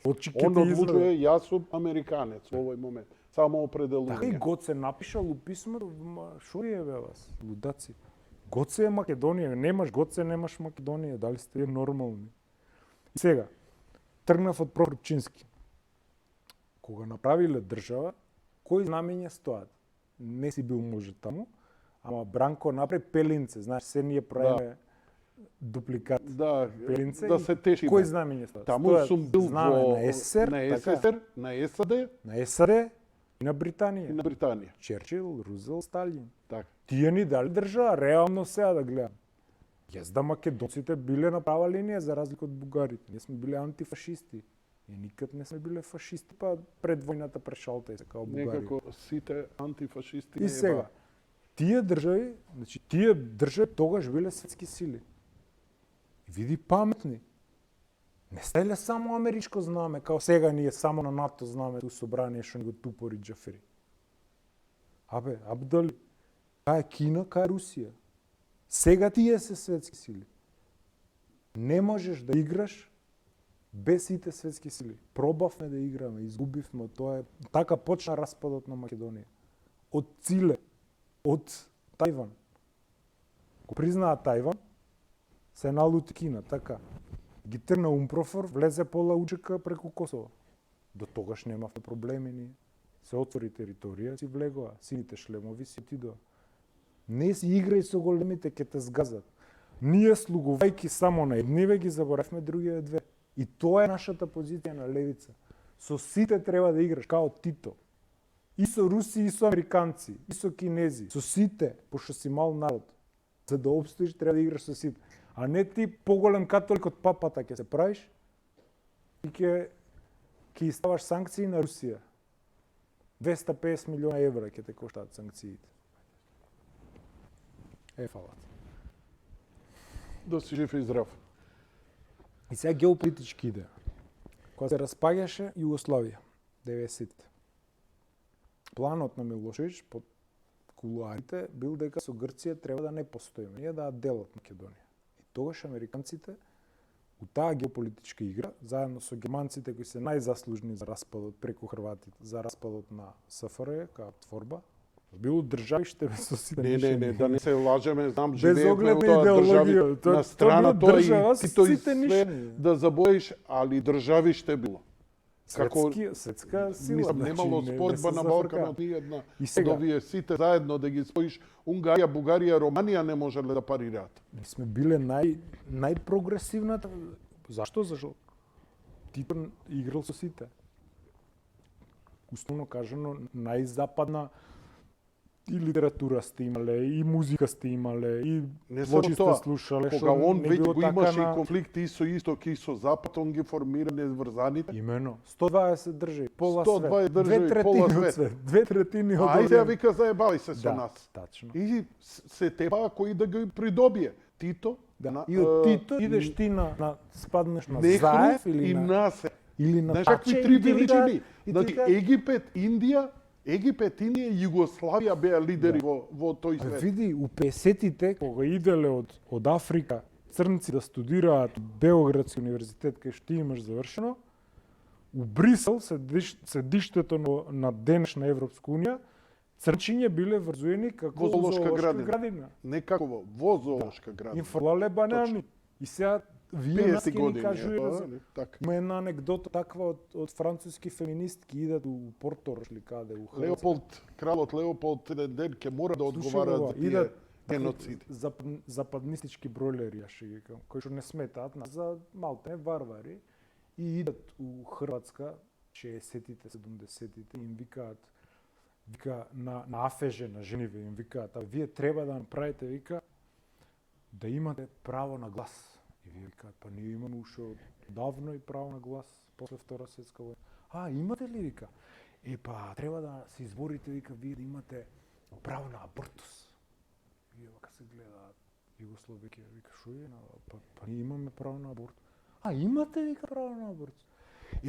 Speaker 3: Очи ќе
Speaker 2: Он
Speaker 3: ти
Speaker 2: одлучува,
Speaker 3: извади.
Speaker 2: јас сум американец во овој момент. Само определување.
Speaker 3: Така и Гоце напишал у писмото, шо е бе вас, лудаци. Гоце е Македонија, немаш Гоце, немаш Македонија, дали сте нормални? И сега, тргнав од Прохорпчински. Кога направиле држава, кои знамења стоат? Не си бил може таму, ама Бранко направи пелинце, знаеш, се ние правиме дупликат.
Speaker 2: Да,
Speaker 3: Пелинце
Speaker 2: да
Speaker 3: и
Speaker 2: се тешиме.
Speaker 3: Кои знамења стоат?
Speaker 2: Таму
Speaker 3: Стоят
Speaker 2: сум бил
Speaker 3: знаме
Speaker 2: во
Speaker 3: на СССР,
Speaker 2: на
Speaker 3: така?
Speaker 2: СССР, на САД
Speaker 3: На САД и на Британија.
Speaker 2: и на Британија.
Speaker 3: Черчил, Рузвелт, Сталин.
Speaker 2: Така.
Speaker 3: Тие ни дали држава, реално сега да гледам. Јас да македонците биле на права линија за разлика од бугарите. Ние сме биле антифашисти. И никад не сме биле фашисти, па пред војната прешалта и се као бугари.
Speaker 2: Некако сите антифашисти
Speaker 3: И сега, тие држави, значи тие држави тогаш биле светски сили. И види паметни. Не стеле само америчко знаме, као сега ние само на НАТО знаме ту собрание што ни го тупори Џафери. Абе, Абдали, кај е Кина, кај е Русија. Сега тие се светски сили. Не можеш да играш без сите светски сили. Пробавме да играме, изгубивме, тоа е така почна распадот на Македонија. Од Циле, од Тајван. Го признаа Тајван, се налути Кина, така. Ги трна Умпрофор, влезе пола УДЖК преку Косово. До тогаш немавме проблеми ние. Се отвори територија, си влегоа, сините шлемови си отидоа. Не си играј со големите, ке те сгазат. Ние слугувајки само на едниве ги заборавме другите две. И тоа е нашата позиција на левица. Со сите треба да играш, као Тито. И со руси, и со американци, и со кинези. Со сите, пошто си мал народ. За да обстоиш треба да играш со сите. А не ти поголем католик од папата ќе се правиш и ќе ставаш санкции на Русија. 250 милиона евра ќе те коштаат санкциите. Фалат.
Speaker 2: Да си жив и здрав.
Speaker 3: И сега геополитички идеја. Кога се распаѓаше Југославија, 90-те. Планот на Милошевиќ под кулуарите бил дека со Грција треба да не постоиме, ние да ја делат Македонија. И тогаш американците у таа геополитичка игра, заедно со германците кои се најзаслужни за распадот преку хрватите, за распадот на СФРЈ, као творба, било државиште без со сите
Speaker 2: Не, да не се лажеме, знам,
Speaker 3: Без
Speaker 2: живееме
Speaker 3: оглед
Speaker 2: во
Speaker 3: на
Speaker 2: тоа
Speaker 3: идеологија.
Speaker 2: држави на страна
Speaker 3: тоа
Speaker 2: тоа
Speaker 3: држава
Speaker 2: и
Speaker 3: со
Speaker 2: Тито и
Speaker 3: сите
Speaker 2: све
Speaker 3: нишни.
Speaker 2: да забоиш, али државиште било. Како
Speaker 3: Светска сила.
Speaker 2: мислам, немало
Speaker 3: значи, не
Speaker 2: споредба
Speaker 3: се
Speaker 2: на
Speaker 3: зафрка.
Speaker 2: Балканот ни една.
Speaker 3: И
Speaker 2: Од
Speaker 3: сега,
Speaker 2: овие сите заедно да ги споиш, Унгарија, Бугарија, Романија не можеле да парираат.
Speaker 3: ми сме биле најпрогресивната. Зашто? Зашто Тито играл со сите. Условно кажано, најзападна и литература сте имале, и музика сте имале, и
Speaker 2: Не само
Speaker 3: плочи сте
Speaker 2: тоа,
Speaker 3: слушале,
Speaker 2: кога он
Speaker 3: не
Speaker 2: веќе
Speaker 3: било
Speaker 2: го
Speaker 3: така
Speaker 2: имаше
Speaker 3: на...
Speaker 2: и конфликти и со Исток и со Запад, он ги формира неврзаните.
Speaker 3: Имено, 120 држави, пола
Speaker 2: 120
Speaker 3: свет,
Speaker 2: држави, пола свет.
Speaker 3: две третини од
Speaker 2: Ајде,
Speaker 3: овие.
Speaker 2: вика, заебали се со
Speaker 3: Да,
Speaker 2: нас.
Speaker 3: тачно.
Speaker 2: И се теба кој да ги придобие. Тито,
Speaker 3: Да. И од Тито идеш ти на спаднеш на
Speaker 2: Нехру
Speaker 3: Заев
Speaker 2: и
Speaker 3: или на
Speaker 2: Насер.
Speaker 3: или на
Speaker 2: Знаеш
Speaker 3: Таче
Speaker 2: какви
Speaker 3: и
Speaker 2: три
Speaker 3: ти викаат-
Speaker 2: величини?
Speaker 3: и ти
Speaker 2: Значи,
Speaker 3: викаат,
Speaker 2: Египет, Индија и Југославија беа лидери во тој свет.
Speaker 3: види, у 50-тите, кога иделе од Африка црнци да студираат Белградски универзитет, кај што имаш завршено, у Брисел, седиштето на денешна Европска унија, црнчиња биле врзуени како
Speaker 2: Во зоолошка
Speaker 3: зоолошка
Speaker 2: градина.
Speaker 3: градина.
Speaker 2: Некако во зоолошка градина.
Speaker 3: Им фрлале банани. И сега вие
Speaker 2: 50
Speaker 3: нас ќе ни
Speaker 2: години.
Speaker 3: кажувате за...
Speaker 2: Така.
Speaker 3: Има една анекдота таква од француски феминистки идат у Порторош или каде, у Хрватска.
Speaker 2: Леополд, кралот Леополд еден ден ќе мора да одговара за тие
Speaker 3: идат
Speaker 2: геноциди.
Speaker 3: западнистички бройлери, ја ќе викам, кои што не сметаат нас за малте варвари и идат у Хрватска 60-тите, 70-тите и им вика на афеже, на жениве им викаат, а вие треба да направите, вика, да имате право на глас. И вие викаат, па ние имаме уште давно и право на глас, после Втора светска војна. А, имате ли, вика? Па, треба да се изборите, вика, вие да имате право на абортус. Вие вака се гледаат југословеки, вика, шо е? Па ние имаме право на абортус. А, имате, вика, право на абортус.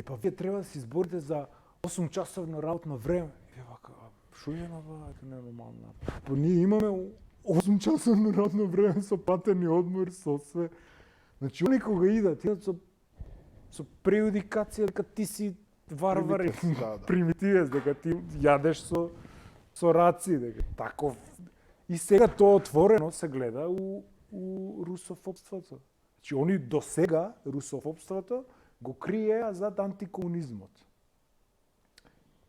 Speaker 3: Па вие треба да се изборите за 8 часовно работно време. Вие вака, шо е на вака, ненормално. Па ние имаме 8 часовно работно време со платени одмори, со све. Значи, они кога идат со преюдикација дека ти си варвари,
Speaker 2: Да.
Speaker 3: примитивец, дека ти јадеш со раци, дека таков. И сега тоа отворено се гледа у русофобството. Значи, они до сега русофобството го криеа зад антикомунизмот.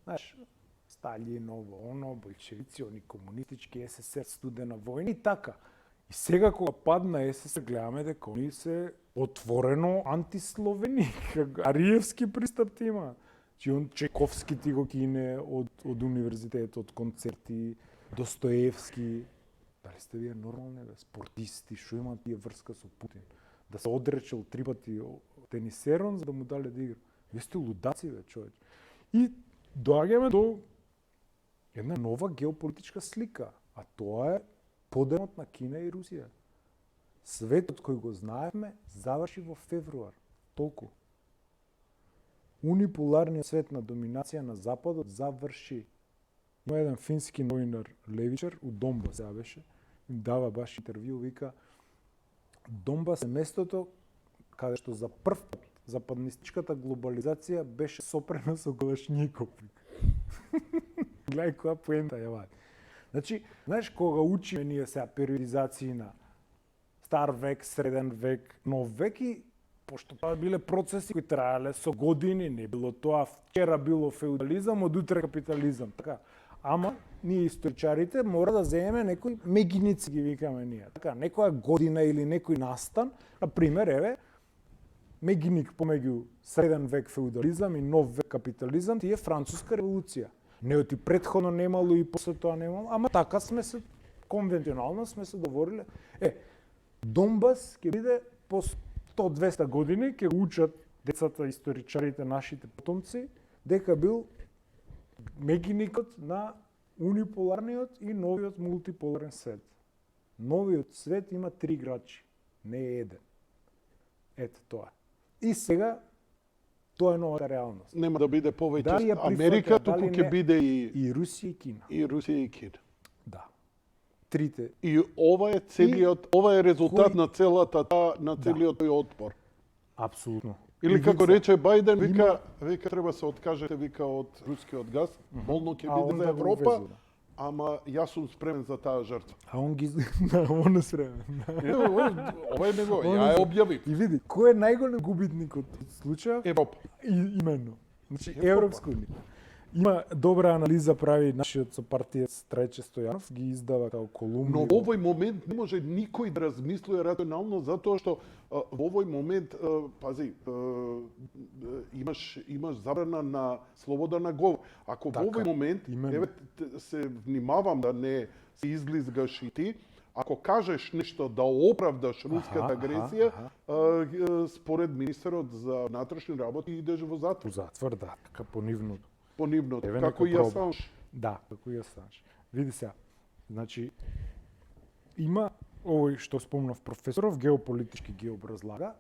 Speaker 3: Знаеш, Сталин, оно, бољшевици, они комунистички, СССР, студена војна и така. И сега кога падна СССР, гледаме дека они се отворено антисловени, ариевски пристап ти има. Чи он Чайковски ти го кине од универзитет, од концерти, Достоевски. Дали сте вие нормални, бе? Спортисти, шо има тие врска со Путин? Да се одречел 3 пати тенисерон за да му дале да игра. Вие сте лудаци, бе, човеч. И доаѓаме до една нова геополитичка слика, а тоа е поделот на Кина и Русија. Светот кој го знаевме заврши во февруар. Толку. Униполарниот свет на доминација на Западот заврши. Има еден фински новинар левичар, у Донбас сега беше, им дава баш интервју, вика Донбас е местото каде што за прв пат западнистичката глобализација беше сопрена со Калашников. Гледај која поента ја. Значи, знаеш кога учиме ние сега периодизации на стар век, среден век, нов век и пошто тоа биле процеси кои траеле со години, не било тоа вчера било феудализам, од утре капитализам, така. Ама ние историчарите мора да земеме некои мегиници ги викаме ние. Така, некоја година или некој настан, на пример, еве, мегиник помеѓу среден век феудализам и нов век капитализам, тие Француска револуција. Не ти предходно немало и после тоа немало, ама така сме се конвенционално сме се договориле. Донбас ќе биде по 100-200 години, ќе учат децата, историчарите, нашите потомци, дека бил мегиникот на униполарниот и новиот мултиполарен свет. Новиот свет има 3 играчи, не е еден. Ето тоа. И сега тоа е новата реалност.
Speaker 2: Нема да биде повеќе
Speaker 3: Дали ја
Speaker 2: Америка,
Speaker 3: прифаќа,
Speaker 2: туку
Speaker 3: дали
Speaker 2: ќе
Speaker 3: не?
Speaker 2: биде и
Speaker 3: Русија и Кина.
Speaker 2: Русија и Кина.
Speaker 3: Да. Трите.
Speaker 2: И ова е целиот, ова е резултат
Speaker 3: кој-
Speaker 2: на целата на целиот тој отпор.
Speaker 3: Апсолутно.
Speaker 2: Или како
Speaker 3: Ивица.
Speaker 2: рече Бајден, вика треба се откажете вика од рускиот газ, болно ќе
Speaker 3: А
Speaker 2: биде
Speaker 3: онда
Speaker 2: за
Speaker 3: го
Speaker 2: Европа,
Speaker 3: увезува.
Speaker 2: ама јас сум спремен за таа жртва.
Speaker 3: А он ги да, он е сремен.
Speaker 2: Ова е него,
Speaker 3: Он
Speaker 2: ја
Speaker 3: е-
Speaker 2: ја објавив.
Speaker 3: И види, кој е најголем губитник од случајот?
Speaker 2: Европа.
Speaker 3: Именно. Значи,
Speaker 2: Европа.
Speaker 3: Европска унија. Има добра анализа прави нашиот сопартиец Трајче Стојанов, ги издава као колумни.
Speaker 2: Но во овој момент не може никој да размислува рационално, затоа што во овој момент, пази, имаш забрана на слобода на говор. Ако во овој момент, еве се внимавам да не се излизгаш и ти, ако кажеш нешто да оправдаш руската агресија, според министерот за внатрешни работи идеш во затвор.
Speaker 3: Во затвор, да, така по нивното.
Speaker 2: По нивното,
Speaker 3: Еве
Speaker 2: како
Speaker 3: нека
Speaker 2: и
Speaker 3: проба.
Speaker 2: Асанж.
Speaker 3: Да, како и Асанж. Види сега, значи, има овој што спомнав професоров, геополитички ги образлага.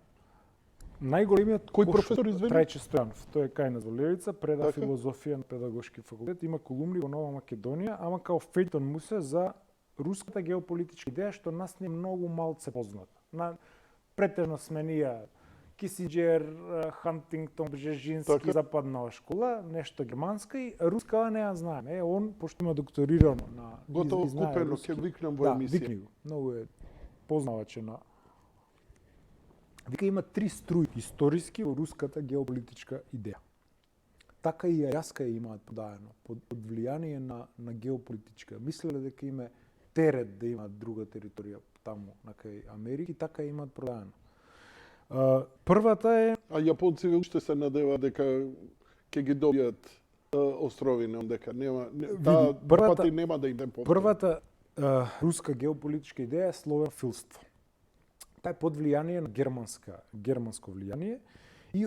Speaker 3: Најголемиот
Speaker 2: Кој професор, извини?
Speaker 3: Трајче Стојанов. Тој е кај на Золевица, преда
Speaker 2: Така.
Speaker 3: филозофија на педагошки факултет, има колумни во Нова Македонија, ама као фејтон му се за руската геополитичка идеја што нас не е многу малце позната. Претежно сме ние Кисинџер, Хантингтон, Бжежински,
Speaker 2: Така.
Speaker 3: западнала школа, нешто германска и руска не ја знаеме. Он, пошто има докторирано на...
Speaker 2: Готово
Speaker 3: и знае
Speaker 2: купено,
Speaker 3: руски.
Speaker 2: ќе викнам во
Speaker 3: Да,
Speaker 2: емисија.
Speaker 3: викни го. Многу е познаваче на... Вика има три струи историски во руската геополитичка идеја. Така и Ајаска ја имаат подаено, под влијание на геополитичка. Мислеле дека има терет да имаат друга територија таму на кај Америки, така ја имаат продаено. Првата е
Speaker 2: А јапонци уште се надеваат дека ќе ги добијат островине, дека нема таа
Speaker 3: првата-
Speaker 2: пати нема да им ден повтор.
Speaker 3: првата руска геополитичка идеја е славенофилство. Тај под влијание на германско влијание и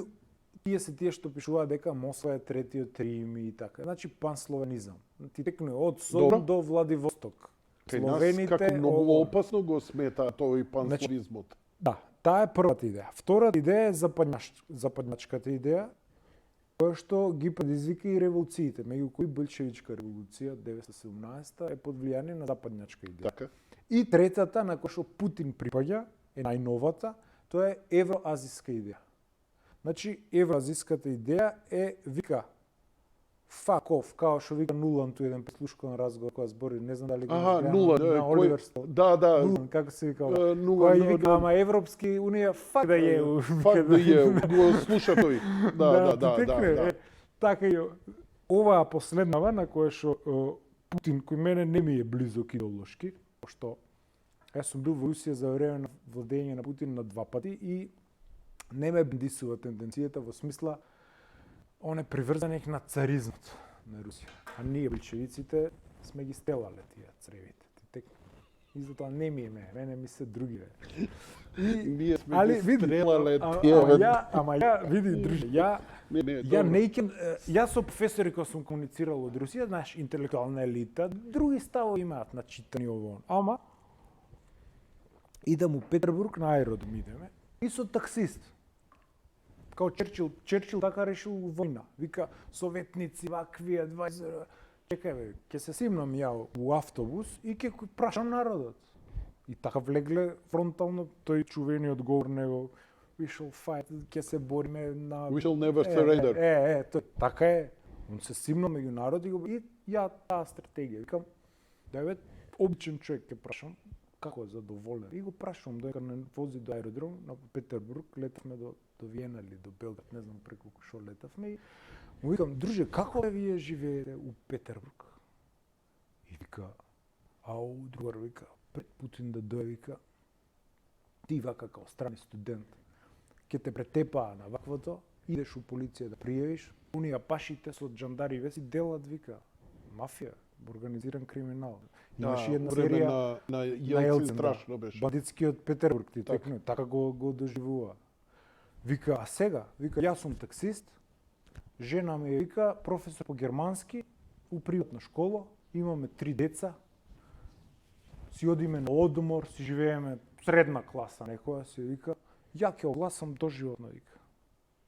Speaker 3: тие што пишуваат дека Москва е третиот Рим и така. Значи пансловенизам. Ти текне од Содом
Speaker 2: Добро.
Speaker 3: до Владивосток.
Speaker 2: Кај нас како многу опасно го смета тој панславизмот.
Speaker 3: Да, таа е првата идеја. Втората идеја е западњачката идеја, која што ги предизвика и револуциите, меѓу кои Болшевичка револуција 1917 е под влијание на западњачка идеја.
Speaker 2: Така.
Speaker 3: И третата, на која што Путин припаѓа, е најновата, тоа е евроазиска идеја. Значи, евроазиската идеја е, вика, fuck off, као што вика Нулан, тој еден прислушкан разговор која збори, не знам дали го
Speaker 2: Аха,
Speaker 3: гледа
Speaker 2: нула,
Speaker 3: на Оливер Стоун.
Speaker 2: да,
Speaker 3: Нулан, како се вика?
Speaker 2: нула,
Speaker 3: Која вика, ама Европски унија, fuck да е.
Speaker 2: Фак да е, го слуша тој. Да.
Speaker 3: Така и оваа последнава на која што Путин, кој мене не ми е близок идеолошки, пошто јас сум бил во Русија за време на владење на Путин на 2 пати и не ме бендисува тенденцијата во смисла оне приврзаних на царизмот на Русија. А ние болшевиците сме ги стелале тие цревите. И затоа не ми е мене ми се други.
Speaker 2: Ние сме
Speaker 3: Али
Speaker 2: ги
Speaker 3: види,
Speaker 2: стрелале
Speaker 3: ама ја види друже, јас со професори кои сум комуницирал од Русија, знаеш, интелектуална елита, други ставови имаат на читани ово. Ама идам у Петербург на аеродром идеме и со таксист. Као Черчил така решил војна. Вика советници вакви адвајзери. Чекај бе, ќе се симнам ја у автобус и ќе прашам народот. И така влегле фронтално тој чувениот говор него we shall fight, ќе се бориме на
Speaker 2: We shall never surrender.
Speaker 3: тој така е. Он се симна меѓу народ и ја таа стратегија. Викам, да обичен човек ќе прашам како е задоволен. И го прашувам додека не вози до аеродром на Петербург, летавме до Виена или до Белград, не знам преку што летавме и му викам, друже, како вие живеете у Петербург? И вика, ау, другар, вика, пред Путин да дојде, вика, ти вака као страни студент, ќе те претепаа на ваквото, идеш у полиција да пријавиш, унија пашите со джандари си делат, вика, мафија, организиран криминал. Имаш една серија
Speaker 2: на Јелцин страшно беше.
Speaker 3: Бандитскиот Петербург, ти текне, така го доживува. Вика, а сега, вика, јас сум таксист, жена ми е, вика, професор по германски, у приватна школа, имаме 3 деца, си одиме на одмор, си живееме средна класа некоја, си вика, ја ќе огласам доживотно, вика.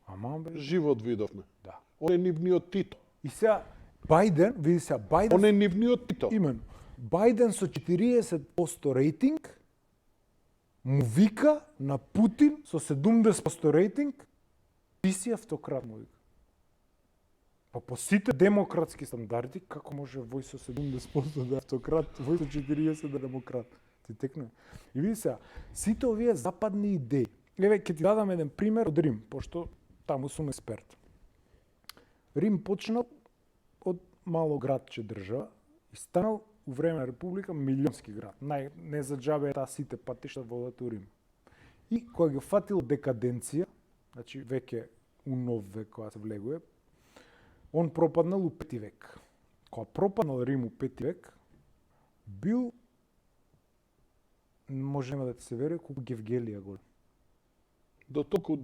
Speaker 3: Ама бе,
Speaker 2: Живот видовме.
Speaker 3: да.
Speaker 2: Он е нивниот Тито.
Speaker 3: И сега Бајден, види сега, Бајден
Speaker 2: Он е нивниот Тито.
Speaker 3: именно, Бајден со 40% рейтинг му вика на Путин со 70% рейтинг, ти си автократ, му вика. Па по сите демократски стандарди, како може вој со 70% да е автократ, вој со 40% да е демократ? Ти текне. И види сега, сите овие западни идеи. Еве, ќе ти дадам еден пример од Рим, пошто таму сум експерт. Рим почнал од мало градче држава и станал у време на Република милионски град. Не за џабе таа сите патишта водат у Рим. И кога ги фатил декаденција, значи веќе у нов век кога се влегува, он пропаднал у 5 век. Кога пропаднал Рим у 5 век, бил, може нема да ти се верува, колку Гевгелија голем.
Speaker 2: До толку,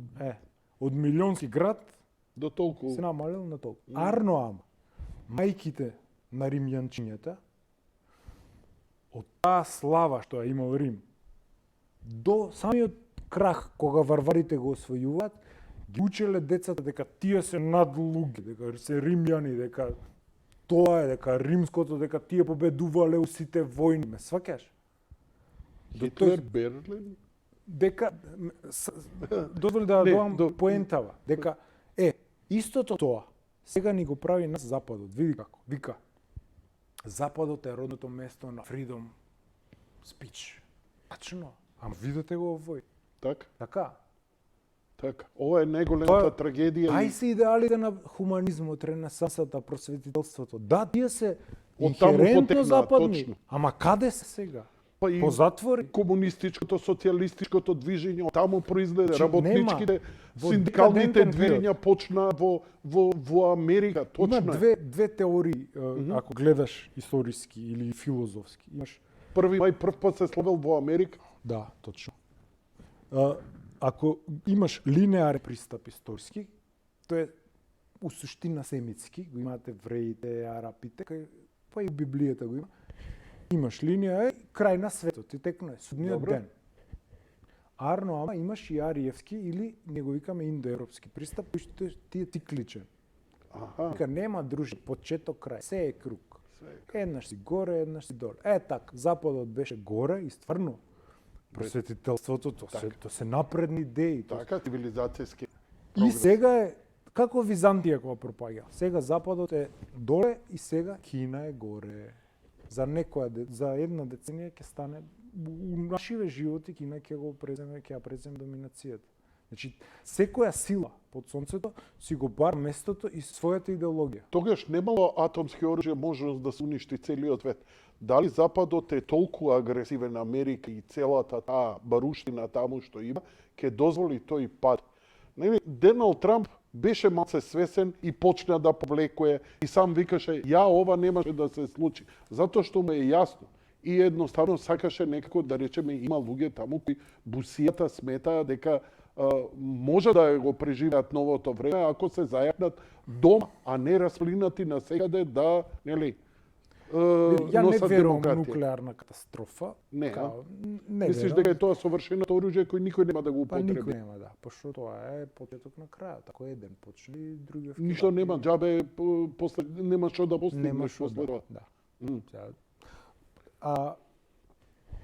Speaker 3: Од милионски град
Speaker 2: до толку.
Speaker 3: се намалил на толку. Арно ама, мајките на римјанчињата, од таа слава што ја имал Рим, до самиот крах, кога варварите го освојуваат, ги учеле децата дека тие се над луѓе, дека се римјани, дека тоа е, дека римското, дека тие победувале у сите војни. Ме сваќаш?
Speaker 2: Хитлер, Берлин?
Speaker 3: Дека дозволи да
Speaker 2: Не,
Speaker 3: доам поентава, дека истото тоа сега ни го прави нас Западот. Види како. Вика, Западот е родното место на freedom speech. Тачно. Ама видете го овој.
Speaker 2: Така,
Speaker 3: Така.
Speaker 2: така. Ова е најголемата
Speaker 3: Тоа-
Speaker 2: трагедија.
Speaker 3: Ај се идеалите на хуманизмот, ренесансата, просветителството. Да, тие се
Speaker 2: Од таму
Speaker 3: инхерентно
Speaker 2: потекнаа,
Speaker 3: западни.
Speaker 2: точно.
Speaker 3: Ама каде се сега?
Speaker 2: Па и
Speaker 3: По затвори?
Speaker 2: комунистичкото, социјалистичкото движење, од таму произледе
Speaker 3: Значи,
Speaker 2: работничките,
Speaker 3: во
Speaker 2: синдикалните
Speaker 3: декадентен
Speaker 2: движења почна во Америка, точно
Speaker 3: Има
Speaker 2: е.
Speaker 3: две теории, ако гледаш историски или филозофски. Имаш
Speaker 2: Први мај прв пат се славил во Америка.
Speaker 3: Да, точно. Ако имаш линеарен пристап историски, тоа е у суштина семитски, го имате евреите, арапите, па и Библијата го има. Имаш линија е крај на светот и текно е судниот
Speaker 2: Добро.
Speaker 3: ден. Арно, ама имаш и ариевски или не го викаме индоевропски пристап, кој што ти е цикличен.
Speaker 2: Аха.
Speaker 3: Вика нема дружи, почеток крај, се е круг.
Speaker 2: Се
Speaker 3: Еднаш си горе, еднаш си доле. Така, Западот беше горе и стварно просветителството, то се напредни идеи.
Speaker 2: Така, цивилизацијски.
Speaker 3: И сега е, како Византија кога пропаѓа. Сега Западот е доле и сега Кина е горе. За една деценија ќе стане у нашиве животи Кина ќе ја преземе доминацијата. Значи, секоја сила под сонцето си го бара местото и својата идеологија.
Speaker 2: Тогаш немало атомски оружје можност да се уништи целиот свет. Дали Западот е толку агресивен, Америка и целата таа баруштина таму што има, ќе дозволи тој пад. Нели, Доналд Трамп беше малце свесен и почна да повлекува и сам викаше ја ова немаше да се случи, затоа што му е јасно. И едноставно сакаше некако да речеме има луѓе таму кои бусијата сметаа дека може да го преживеат новото време ако се зајакнат дома, а не расплинати насекаде да, нели,
Speaker 3: Ја не
Speaker 2: носат
Speaker 3: верувам
Speaker 2: демократија.
Speaker 3: нуклеарна катастрофа.
Speaker 2: Не,
Speaker 3: не
Speaker 2: Мислиш
Speaker 3: верувам.
Speaker 2: дека е тоа совршеното оружје кој никој нема да го
Speaker 3: Па никој
Speaker 2: употреби?
Speaker 3: нема, да. Пошто тоа е почеток на крајот. Ако еден почне и другиот.
Speaker 2: Ништо нема, џабе после нема што да постигнеш
Speaker 3: Нема што
Speaker 2: после
Speaker 3: да.
Speaker 2: тоа.
Speaker 3: Да.
Speaker 2: М.
Speaker 3: Сега,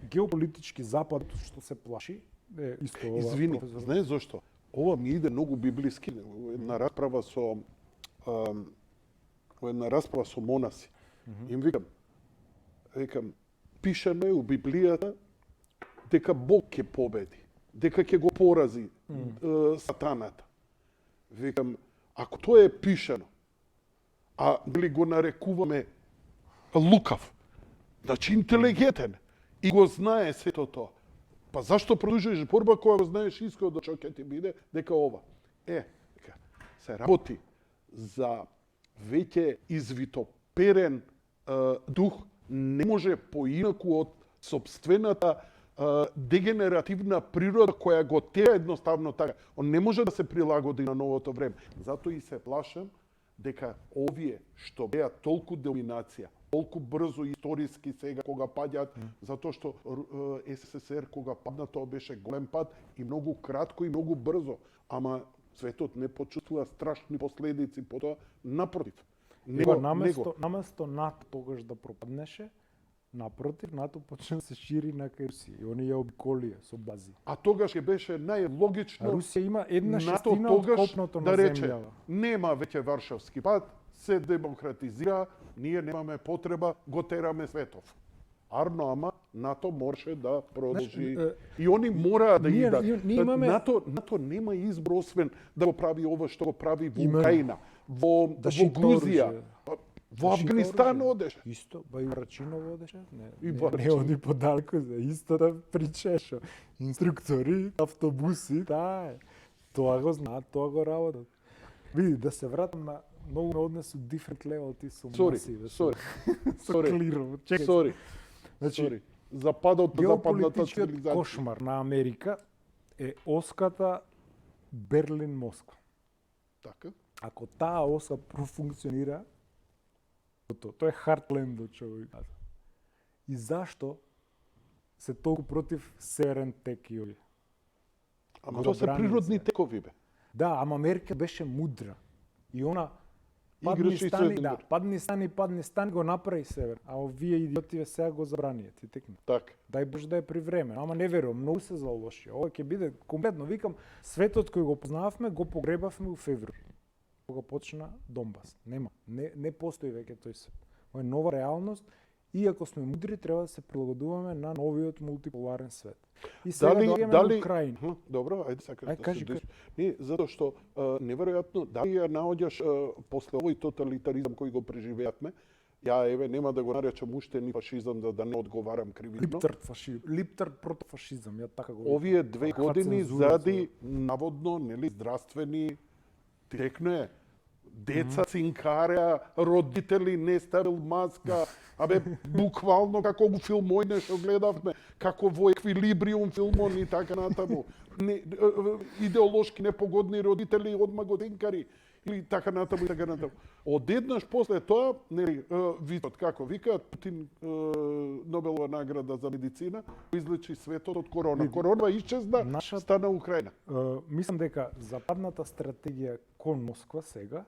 Speaker 3: геополитички Запад што се плаши е исто ова.
Speaker 2: Извини,
Speaker 3: професор.
Speaker 2: знаеш зошто? Ова ми иде многу библиски. Во една расправа со монаси. Им викам, пишеме у Библијата дека Бог ќе победи, дека ќе го порази сатаната. Викам, ако тоа е пишено, а нели го нарекуваме лукав, значи интелигентен и го знае сето тоа, па зашто продолжуваш борба кога го знаеш исходот што ќе ти биде дека ова? Дека се работи за веќе извитоперен дух, не може поинаку од собствената дегенеративна природа која го тера едноставно така. Он не може да се прилагоди на новото време. Затоа и се плашам дека овие што беа толку доминација, толку брзо историски сега кога паѓаат, затоа што СССР кога падна тоа беше голем пад и многу кратко и многу брзо, ама светот не почувствува страшни последици по тоа, напротив.
Speaker 3: Наместо НАТО тогаш да пропаднеше, напротив, НАТО почна да се шири на кај Русија и они ја обиколија со бази.
Speaker 2: А тогаш ќе беше
Speaker 3: А
Speaker 2: најлогично
Speaker 3: Русија има една
Speaker 2: НАТО
Speaker 3: шестина од
Speaker 2: тогаш
Speaker 3: копното
Speaker 2: да
Speaker 3: на
Speaker 2: рече
Speaker 3: земјава.
Speaker 2: нема веќе Варшавски пат, се демократизира, ние немаме потреба, го тераме светов. Арно, ама НАТО можеше да продолжи.
Speaker 3: Знаеш,
Speaker 2: И они мораа да
Speaker 3: ние
Speaker 2: идат.
Speaker 3: имаме-
Speaker 2: НАТО нема избор освен да го прави ова што го прави во
Speaker 3: Именно.
Speaker 2: Украина, во
Speaker 3: Да шипа
Speaker 2: Грузија.
Speaker 3: оружје.
Speaker 2: Па, Во Афганистан одеше.
Speaker 3: Исто, ба и Рачиново одеше,
Speaker 2: И
Speaker 3: не
Speaker 2: Барачиново.
Speaker 3: оди подалеку, за истата прича, шо инструктори, автобуси, таа е. Тоа го знаат, тоа го работат. Види, да се вратам на многу ме однесу different level ти со маси, да
Speaker 2: Сори,
Speaker 3: со
Speaker 2: сори,
Speaker 3: клиров. Чекај,
Speaker 2: сори,
Speaker 3: значи,
Speaker 2: сори. Западната
Speaker 3: геополитичкиот
Speaker 2: цивилизација.
Speaker 3: кошмар на Америка е оската Берлин-Москва.
Speaker 2: Така?
Speaker 3: Ако таа оса профункционира, тоа е хартленд човек. И зашто се толку против Северен тек и овие?
Speaker 2: Ама
Speaker 3: Го
Speaker 2: тоа се
Speaker 3: забраниле
Speaker 2: природни
Speaker 3: се.
Speaker 2: текови, бе.
Speaker 3: Да, ама Америка беше мудра. И она падни
Speaker 2: Играше и
Speaker 3: стани,
Speaker 2: со
Speaker 3: да,
Speaker 2: еден
Speaker 3: падни стани го направи Север. А овие идиотиве сега го забранија, ти текна.
Speaker 2: Така.
Speaker 3: Дај Боже да е при време, ама не верувам, многу се залоши. Ова ќе биде комплетно, викам, светот кој го познававме, го погребавме у февруари. Кога почна Донбас. Нема, не постои веќе тој свет. Ова е нова реалност и ако сме мудри треба да се прилагодуваме на новиот мултиполарен свет. И сега доаѓаме на Украина.
Speaker 2: Добро, ајде сакаш
Speaker 3: Ај,
Speaker 2: да
Speaker 3: кажи,
Speaker 2: се
Speaker 3: кажи.
Speaker 2: Не, затоа што неверојатно дали ја наоѓаш после овој тоталитаризам кој го преживеавме, ја еве нема да го наречам уште ни фашизам за да не одговарам кривично.
Speaker 3: Липтар протофашизам, ја така го
Speaker 2: Овие 2
Speaker 3: Каква
Speaker 2: години
Speaker 3: цензура
Speaker 2: заради наводно нели здравствени текно е деца цинкареа, родители не ставил маска, абе буквално како го филмојне што гледавме, како во еквилибриум филмон и така натаму. Идеолошки непогодни родители одма го цинкари или така натаму и така натаму. Одеднаш после тоа, нели, витот како викаат Путин Нобелова награда за медицина, излечи светот од корона. Корона исчезна,
Speaker 3: Нашата-
Speaker 2: стана Украина.
Speaker 3: Мислам дека западната стратегија кон Москва сега,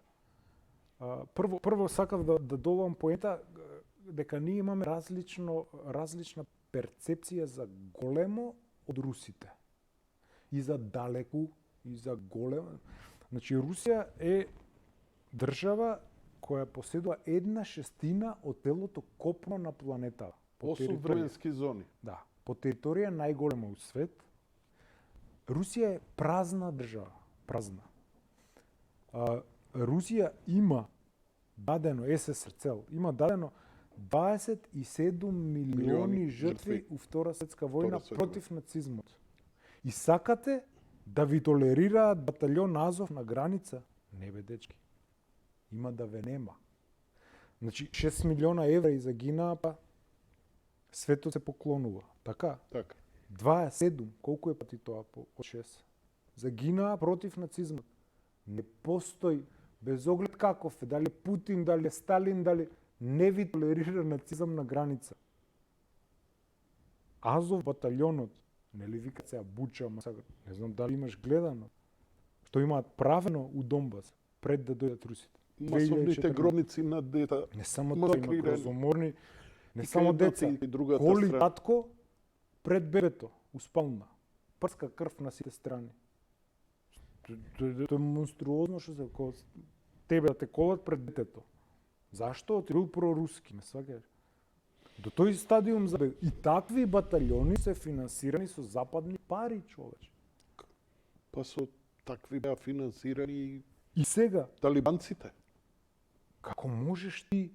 Speaker 3: прво сакав да добавам поента дека ние имаме различна перцепција за големо од русите. И за далеку, и за големо. Значи, Русија е држава која поседува 1/6 од целото копно на планетата. По
Speaker 2: 8
Speaker 3: територија.
Speaker 2: временски зони.
Speaker 3: Да, по територија најголема у свет. Русија е празна држава, празна. Русија има дадено СССР цел, има дадено 27 милиони жртви у Втора светска војна
Speaker 2: светска
Speaker 3: против нацизмот. И сакате да ви толерираат батальон Азов на граница? Не бе, дечки. Има да ве нема. Значи, 6 милиона евреи загинаа, па светот се поклонува. Така?
Speaker 2: Така.
Speaker 3: 27, колку е пати тоа по 6? Загинаа против нацизмот. Не постои, без оглед каков е, дали Путин, дали Сталин, дали не ви толерира нацизам на граница. Азов батальонот, нели викат сега Буча, масакр, не знам дали имаш гледано, што имаат правено у Донбас, пред да дојдат русите.
Speaker 2: Масовните
Speaker 3: 2014.
Speaker 2: гробници на дета.
Speaker 3: Не само тоа, има
Speaker 2: масакрирани.
Speaker 3: грозоморни, не
Speaker 2: И
Speaker 3: само
Speaker 2: кајдаци
Speaker 3: деца,
Speaker 2: и другата
Speaker 3: коли
Speaker 2: страна.
Speaker 3: татко пред бебето, успална. Прска крв на сите страни. Тоа е монструозно што се тебе да те колат пред детето. Зашто? Ти бил проруски, ме сваќаш. До тој стадиум за и такви батальони се финансирани со западни пари, човече.
Speaker 2: Па со такви беа финансирани
Speaker 3: И сега,
Speaker 2: талибанците.
Speaker 3: како можеш ти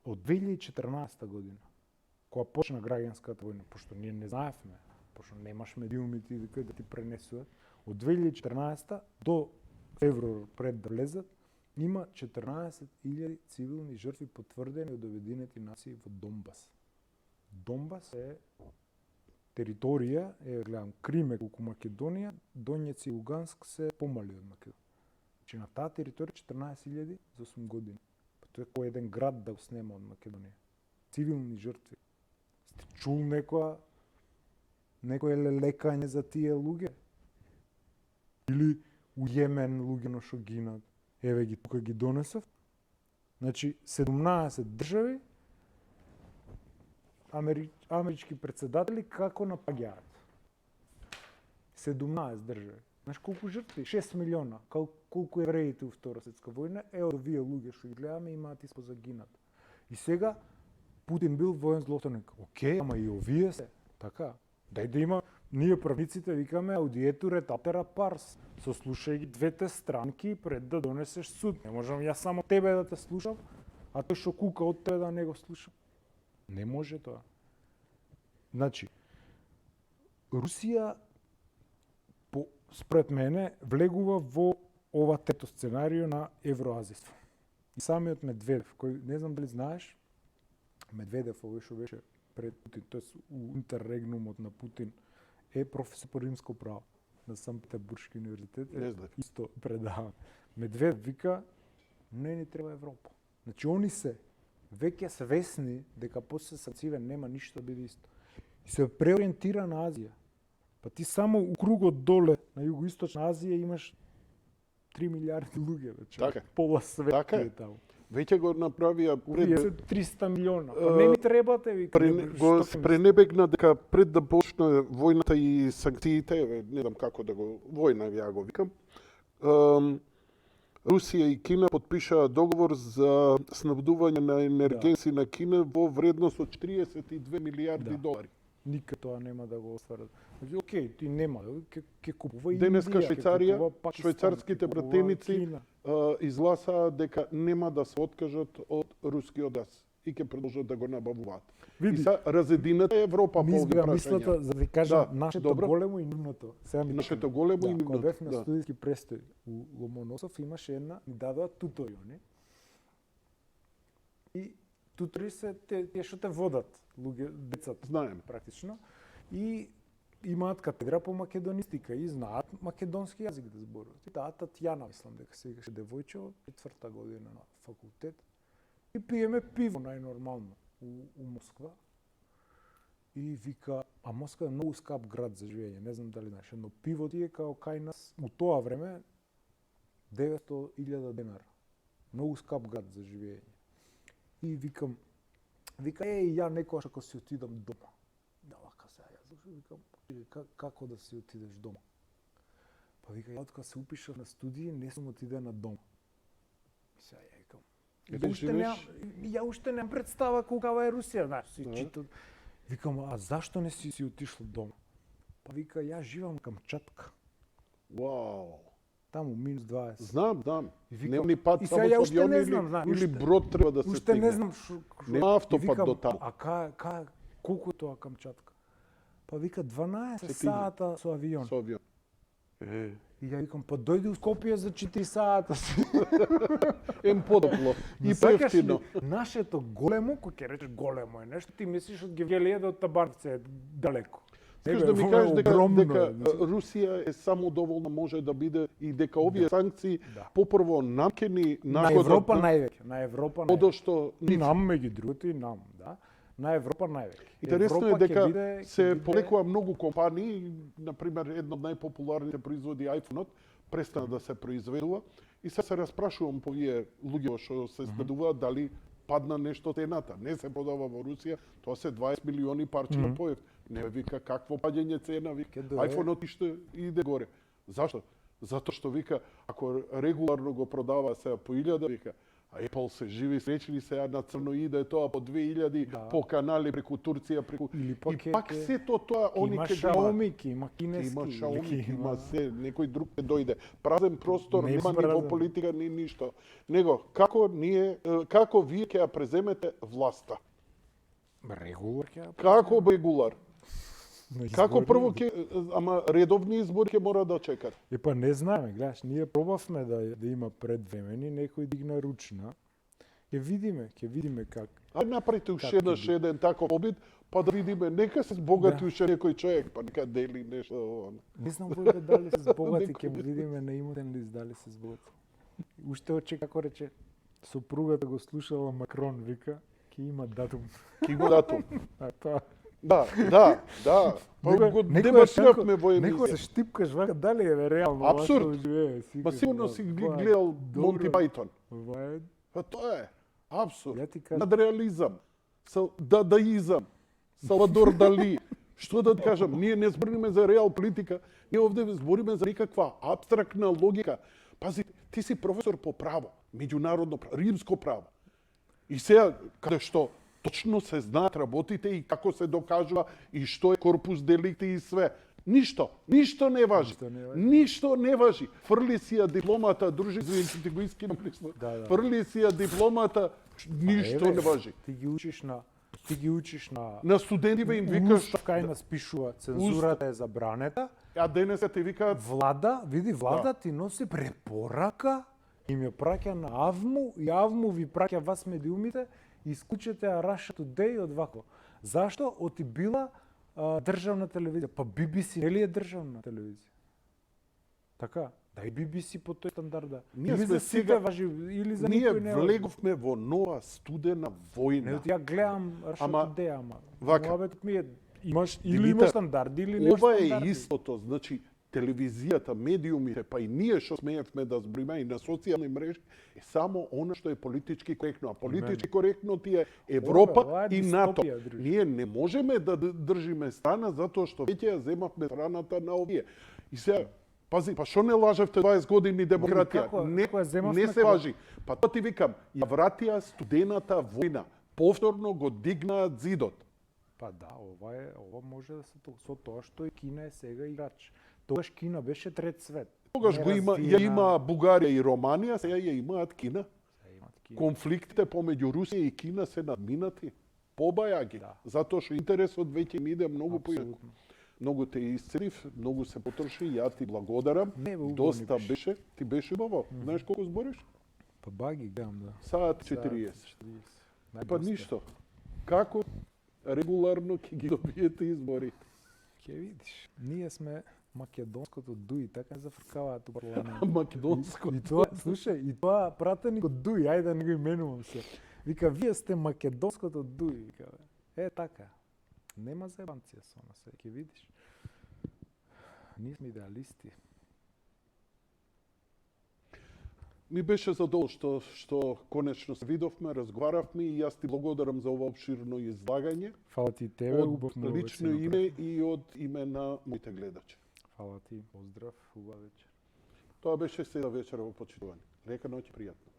Speaker 3: од 2014 година, кога почна граѓанската војна, пошто ние не знаевме, пошто немаш медиумите да ти пренесуваат, од 2014 до февруар пред да влезат, има 14.000 цивилни жртви потврдени од Обединети нации во Донбас. Донбас е територија, гледам, Крим е колку Македонија, Донјец и Луганск се помали од Македонија. Значи на таа територија 14.000 за 8 години. Па тоа е кој еден град да го снема од Македонија. Цивилни жртви. Сте чул некое лекање за тие луѓе? Или у Јемен луѓе што гинат? Еве ги тука ги донесов. Значи 17 држави амерички председатели како напаѓаат. 17 држави. Знаеш колку жртви? 6 милиона. Колку евреите у Втора светска војна, од овие луѓе што ги гледаме имаат испо загинат. И сега Путин бил воен злотворник. Океј, ама и овие се така. Дај да има, ние правниците викаме аудиетур et altera pars. Сослушај ги двете странки пред да донесеш суд. Не можам јас само тебе да те слушам, а тој што кука од тебе да не го слушам. Не може тоа. Значи, Русија, според мене, влегува во ова трето сценарио на евроазиство. И самиот Медведев, кој не знам дали знаеш, Медведев, овој што беше пред Путин, тоест у интеррегнумот на Путин, е професор по римско право на Санкт-Петербургски универзитет.
Speaker 2: Не знам.
Speaker 3: Исто предава. Медведев вика, не ни треба Европа. Значи, они се веќе свесни дека после санкциите нема ништо да биде исто. И се преориентира на Азија. Па ти само у кругот доле на југоисточна Азија имаш 3 милиарди луѓе, вече.
Speaker 2: Така е.
Speaker 3: Пола свет
Speaker 2: Така е.
Speaker 3: е таму.
Speaker 2: Веќе го направија
Speaker 3: Овие се 300 милиона. Па не ми требате, вика.
Speaker 2: го пренебегна дека пред да почне војната и санкциите, не знам како да го војна ја го викам. Русија и Кина потпишаа договор за снабдување на енергенци на Кина во вредност од 42 милиарди долари.
Speaker 3: Никад тоа нема да го остварат. Значи, окей, ти нема, ќе купува и
Speaker 2: Денеска
Speaker 3: Индија, ќе
Speaker 2: Швајцарија,
Speaker 3: купува Пакистан,
Speaker 2: швајцарските
Speaker 3: ќе купува
Speaker 2: пратеници
Speaker 3: Кина.
Speaker 2: изгласаа дека нема да се откажат од рускиот газ и ќе продолжат да го набавуваат.
Speaker 3: Види.
Speaker 2: И са разедината Европа по
Speaker 3: Ми
Speaker 2: овие
Speaker 3: избира
Speaker 2: прашања.
Speaker 3: мислата за да ви кажам
Speaker 2: Да,
Speaker 3: нашето
Speaker 2: добро.
Speaker 3: големо и нивното. Сега ми
Speaker 2: Нашето големо и
Speaker 3: Кога
Speaker 2: нивното,
Speaker 3: бев на
Speaker 2: да.
Speaker 3: студиски престој у Ломоносов, имаше една, ни дадоа туториони. И тутори се тие што те водат, луѓе, децата.
Speaker 2: Знаеме.
Speaker 3: Практично. И имаат катедра по македонистика и знаат македонски јазик да зборуваат. И таа Татјана, мислам дека се викаше девојче од 4-та година на факултет. И пиеме пиво најнормално у Москва. И вика, а Москва е многу скап град за живење, не знам дали знаеш, но пиво ти е као кај нас у тоа време 900.000 денара. Многу скап град за живење. И вика, ја некојаш ако си отидам дома. Да, вака сега јас викам, како да си отидеш дома? Па вика, ја откога се упишав на студии, не сум отиде на дома. Сега ја викам, ја уште немам представа колкава е Русија, знаеш, си читам. Викам, а зашто не си отишла дома? Па вика, ја живам Камчатка.
Speaker 2: Вау.
Speaker 3: Таму минус 20.
Speaker 2: Знам.
Speaker 3: И викам,
Speaker 2: Нема ни пат
Speaker 3: и
Speaker 2: само
Speaker 3: сега ја
Speaker 2: со
Speaker 3: уште
Speaker 2: авион
Speaker 3: не
Speaker 2: или,
Speaker 3: знам, знаеш,
Speaker 2: или
Speaker 3: уште-
Speaker 2: брод треба да се
Speaker 3: Уште
Speaker 2: стигне.
Speaker 3: не знам
Speaker 2: Нема автопат
Speaker 3: И викам,
Speaker 2: до таму.
Speaker 3: А колку е тоа Камчатка? Па вика 12
Speaker 2: Се
Speaker 3: сата со авион.
Speaker 2: Со авион.
Speaker 3: И ја викам, па дојди у Скопје за 4 сата.
Speaker 2: Ем подопло и
Speaker 3: Но сакаш ли
Speaker 2: поевтино.
Speaker 3: нашето големо, кој ќе речеш големо е нешто, ти мислиш од Гевгелијада од Табарце е далеко.
Speaker 2: Сакаш
Speaker 3: Него
Speaker 2: да ми
Speaker 3: е
Speaker 2: кажеш дека,
Speaker 3: огромно,
Speaker 2: дека
Speaker 3: значи.
Speaker 2: Русија е самодоволна може да биде и дека овие санкции
Speaker 3: Да.
Speaker 2: попрво намкени
Speaker 3: На Европа највеќе, на Европа
Speaker 2: Одо
Speaker 3: највеќе.
Speaker 2: што
Speaker 3: И нам меѓу другото и нам, да. На Европа највеќе.
Speaker 2: Интересно е
Speaker 3: Европа ќе
Speaker 2: дека
Speaker 3: биде-
Speaker 2: се
Speaker 3: ќе биде-
Speaker 2: полекува многу компании, например, едно од најпопуларните производи iPhone-от престана да се произведува и се распрашувам по овие луѓе што се следуваат дали падна нешто цената. Не се продава во Русија, тоа се 20 милиони парчиња поев. Не вика какво паѓање цена, вика.
Speaker 3: Ке дое.
Speaker 2: iPhone-от иште иде горе. Зашто? Затоа што вика, ако регуларно го продава сега по 1000, вика, а Apple се живи сречни сега на црно иде тоа по 2000
Speaker 3: Да.
Speaker 2: по канали преку Турција, преку
Speaker 3: Или пак
Speaker 2: и
Speaker 3: ќе-
Speaker 2: пак
Speaker 3: ќе-
Speaker 2: сето тоа
Speaker 3: Ќе
Speaker 2: они
Speaker 3: има
Speaker 2: ќе го има.
Speaker 3: Xiaomi, ќе има
Speaker 2: Ќе
Speaker 3: кинески.
Speaker 2: има
Speaker 3: или
Speaker 2: Xiaomi,
Speaker 3: ќе
Speaker 2: има се, некој друг ќе дојде. Празен простор,
Speaker 3: Не
Speaker 2: нема ни
Speaker 3: празен.
Speaker 2: во политика ни ништо. Него како вие ќе ја преземете власта?
Speaker 3: Регулар ќе ја
Speaker 2: Како регулар?
Speaker 3: на
Speaker 2: Како
Speaker 3: избори.
Speaker 2: прво ама редовни избори ќе мора да чекат.
Speaker 3: Па не знаеме, гледаш, ние пробавме да има предвремени, некој дигна ручна. Ќе видиме как.
Speaker 2: Ајде направите уште
Speaker 3: Како
Speaker 2: еднаш
Speaker 3: би?
Speaker 2: еден таков обид, па да видиме, нека се збогати
Speaker 3: Да.
Speaker 2: уште некој човек, па нека дели нешто.
Speaker 3: Не знам кој дали се збогати,
Speaker 2: Некој.
Speaker 3: ќе видиме на имотен лист дали се збогати. Уште оче како рече, сопругата го слушала Макрон, вика, ќе има датум.
Speaker 2: Ки го датум.
Speaker 3: А тоа.
Speaker 2: Да. Па го дебатиравме во
Speaker 3: Некој се
Speaker 2: емисија.
Speaker 3: штипкаш вака дали е реално.
Speaker 2: Апсурд.
Speaker 3: вака живее, си
Speaker 2: Па
Speaker 3: кажеш,
Speaker 2: сигурно си
Speaker 3: па,
Speaker 2: гледал
Speaker 3: добро.
Speaker 2: Монти Пајтон.
Speaker 3: Ова е
Speaker 2: Па тоа е абсурд.
Speaker 3: Ја ти кажам.
Speaker 2: Надреализам. Дадаизам. Салвадор Дали. Што да ти кажам, ние не збориме за реал политика, ние овде збориме за некаква абстрактна логика. Пази, ти си професор по право, меѓународно право, римско право. И сега, каде што точно се знаат работите и како се докажува и што е корпус деликти и све. Ништо не важи. Ништо не важи. Фрли си ја дипломата, дружи, извини, ти го искинам нешто.
Speaker 3: Да.
Speaker 2: Фрли си ја дипломата, ништо не важи.
Speaker 3: Ти ги учиш на
Speaker 2: На студентиве им викаш,
Speaker 3: Устав кај нас пишува цензурата е забранета.
Speaker 2: а денеска ти викаат,
Speaker 3: Влада ти носи препорака, им ја праќа на АВМУ и АВМУ ви праќа вас медиумите и исклучете Russia Today од вако. Зашто? Оти била државна телевизија. Па BBC нели е државна телевизија? Така, да и BBC по тој стандарда.
Speaker 2: Ние
Speaker 3: Или
Speaker 2: сме
Speaker 3: за сите
Speaker 2: сега-
Speaker 3: важи, или за
Speaker 2: ние
Speaker 3: никој не важи.
Speaker 2: влеговме во нова студена
Speaker 3: Не,
Speaker 2: војна.
Speaker 3: ја гледам Russia
Speaker 2: Ама,
Speaker 3: Today, ама.
Speaker 2: вака.
Speaker 3: Муабетот ми е имаш или
Speaker 2: Димитар,
Speaker 3: имаш стандарди или немаш
Speaker 2: Ова е
Speaker 3: стандарди.
Speaker 2: истото, значи телевизијата, медиумите, па и ние што смеевме да збориме и на социјални мрежи, е само она што е политички коректно. А политички коректно ти е Европа
Speaker 3: ова е
Speaker 2: и НАТО.
Speaker 3: дистопија, друже.
Speaker 2: Ние не можеме да држиме страна затоа што веќе ја земавме страната на овие. И сега, пази, па што не лажевте 20 години демократија?
Speaker 3: Како ја земавме,
Speaker 2: Не се
Speaker 3: кога-
Speaker 2: лажи. Па тоа ти викам, ја вратија студената војна. Повторно го дигнаат зидот.
Speaker 3: Па да, ова може да се со тоа што и Кина е сега играч. Тогаш Кина беше трет свет.
Speaker 2: Тогаш го има, ја има Бугарија и Романија, сега ја имаат Кина. Конфликтите помеѓу Русија и Кина се надминати. Побаја ги.
Speaker 3: Да.
Speaker 2: Затоа што интересот веќе им иде многу поинаку.
Speaker 3: Апсолутно.
Speaker 2: Многу те исцелив, многу се потроши, ја ти благодарам.
Speaker 3: Не, бе, убаво
Speaker 2: Доста
Speaker 3: ни беше.
Speaker 2: беше, ти беше убаво. Знаеш колку збориш?
Speaker 3: Па баги гледам, да.
Speaker 2: Саат 40. Па
Speaker 3: Најдоста.
Speaker 2: ништо. Како регуларно ќе ги добиете избори?
Speaker 3: Ќе видиш. Ние сме македонското дуи, така зафркаваат у парламент.
Speaker 2: Македонско.
Speaker 3: И тоа, слушај, и тоа пратеник од дуи, ајде да не го именувам се. Вика, вие сте македонското дуи, вика. Бе. Е, така. Нема заебанција со нас, ќе видиш. Ние сме идеалисти.
Speaker 2: Ми беше задоволство што конечно се видовме, разговаравме и јас ти благодарам за ова обширно излагање.
Speaker 3: Фала ти тебе,
Speaker 2: Од
Speaker 3: убав му
Speaker 2: лично име и од име на моите гледачи.
Speaker 3: Фала ти, поздрав, убав вечер.
Speaker 2: Тоа беше седа вечера во почитување. Лека ноќ, пријатно.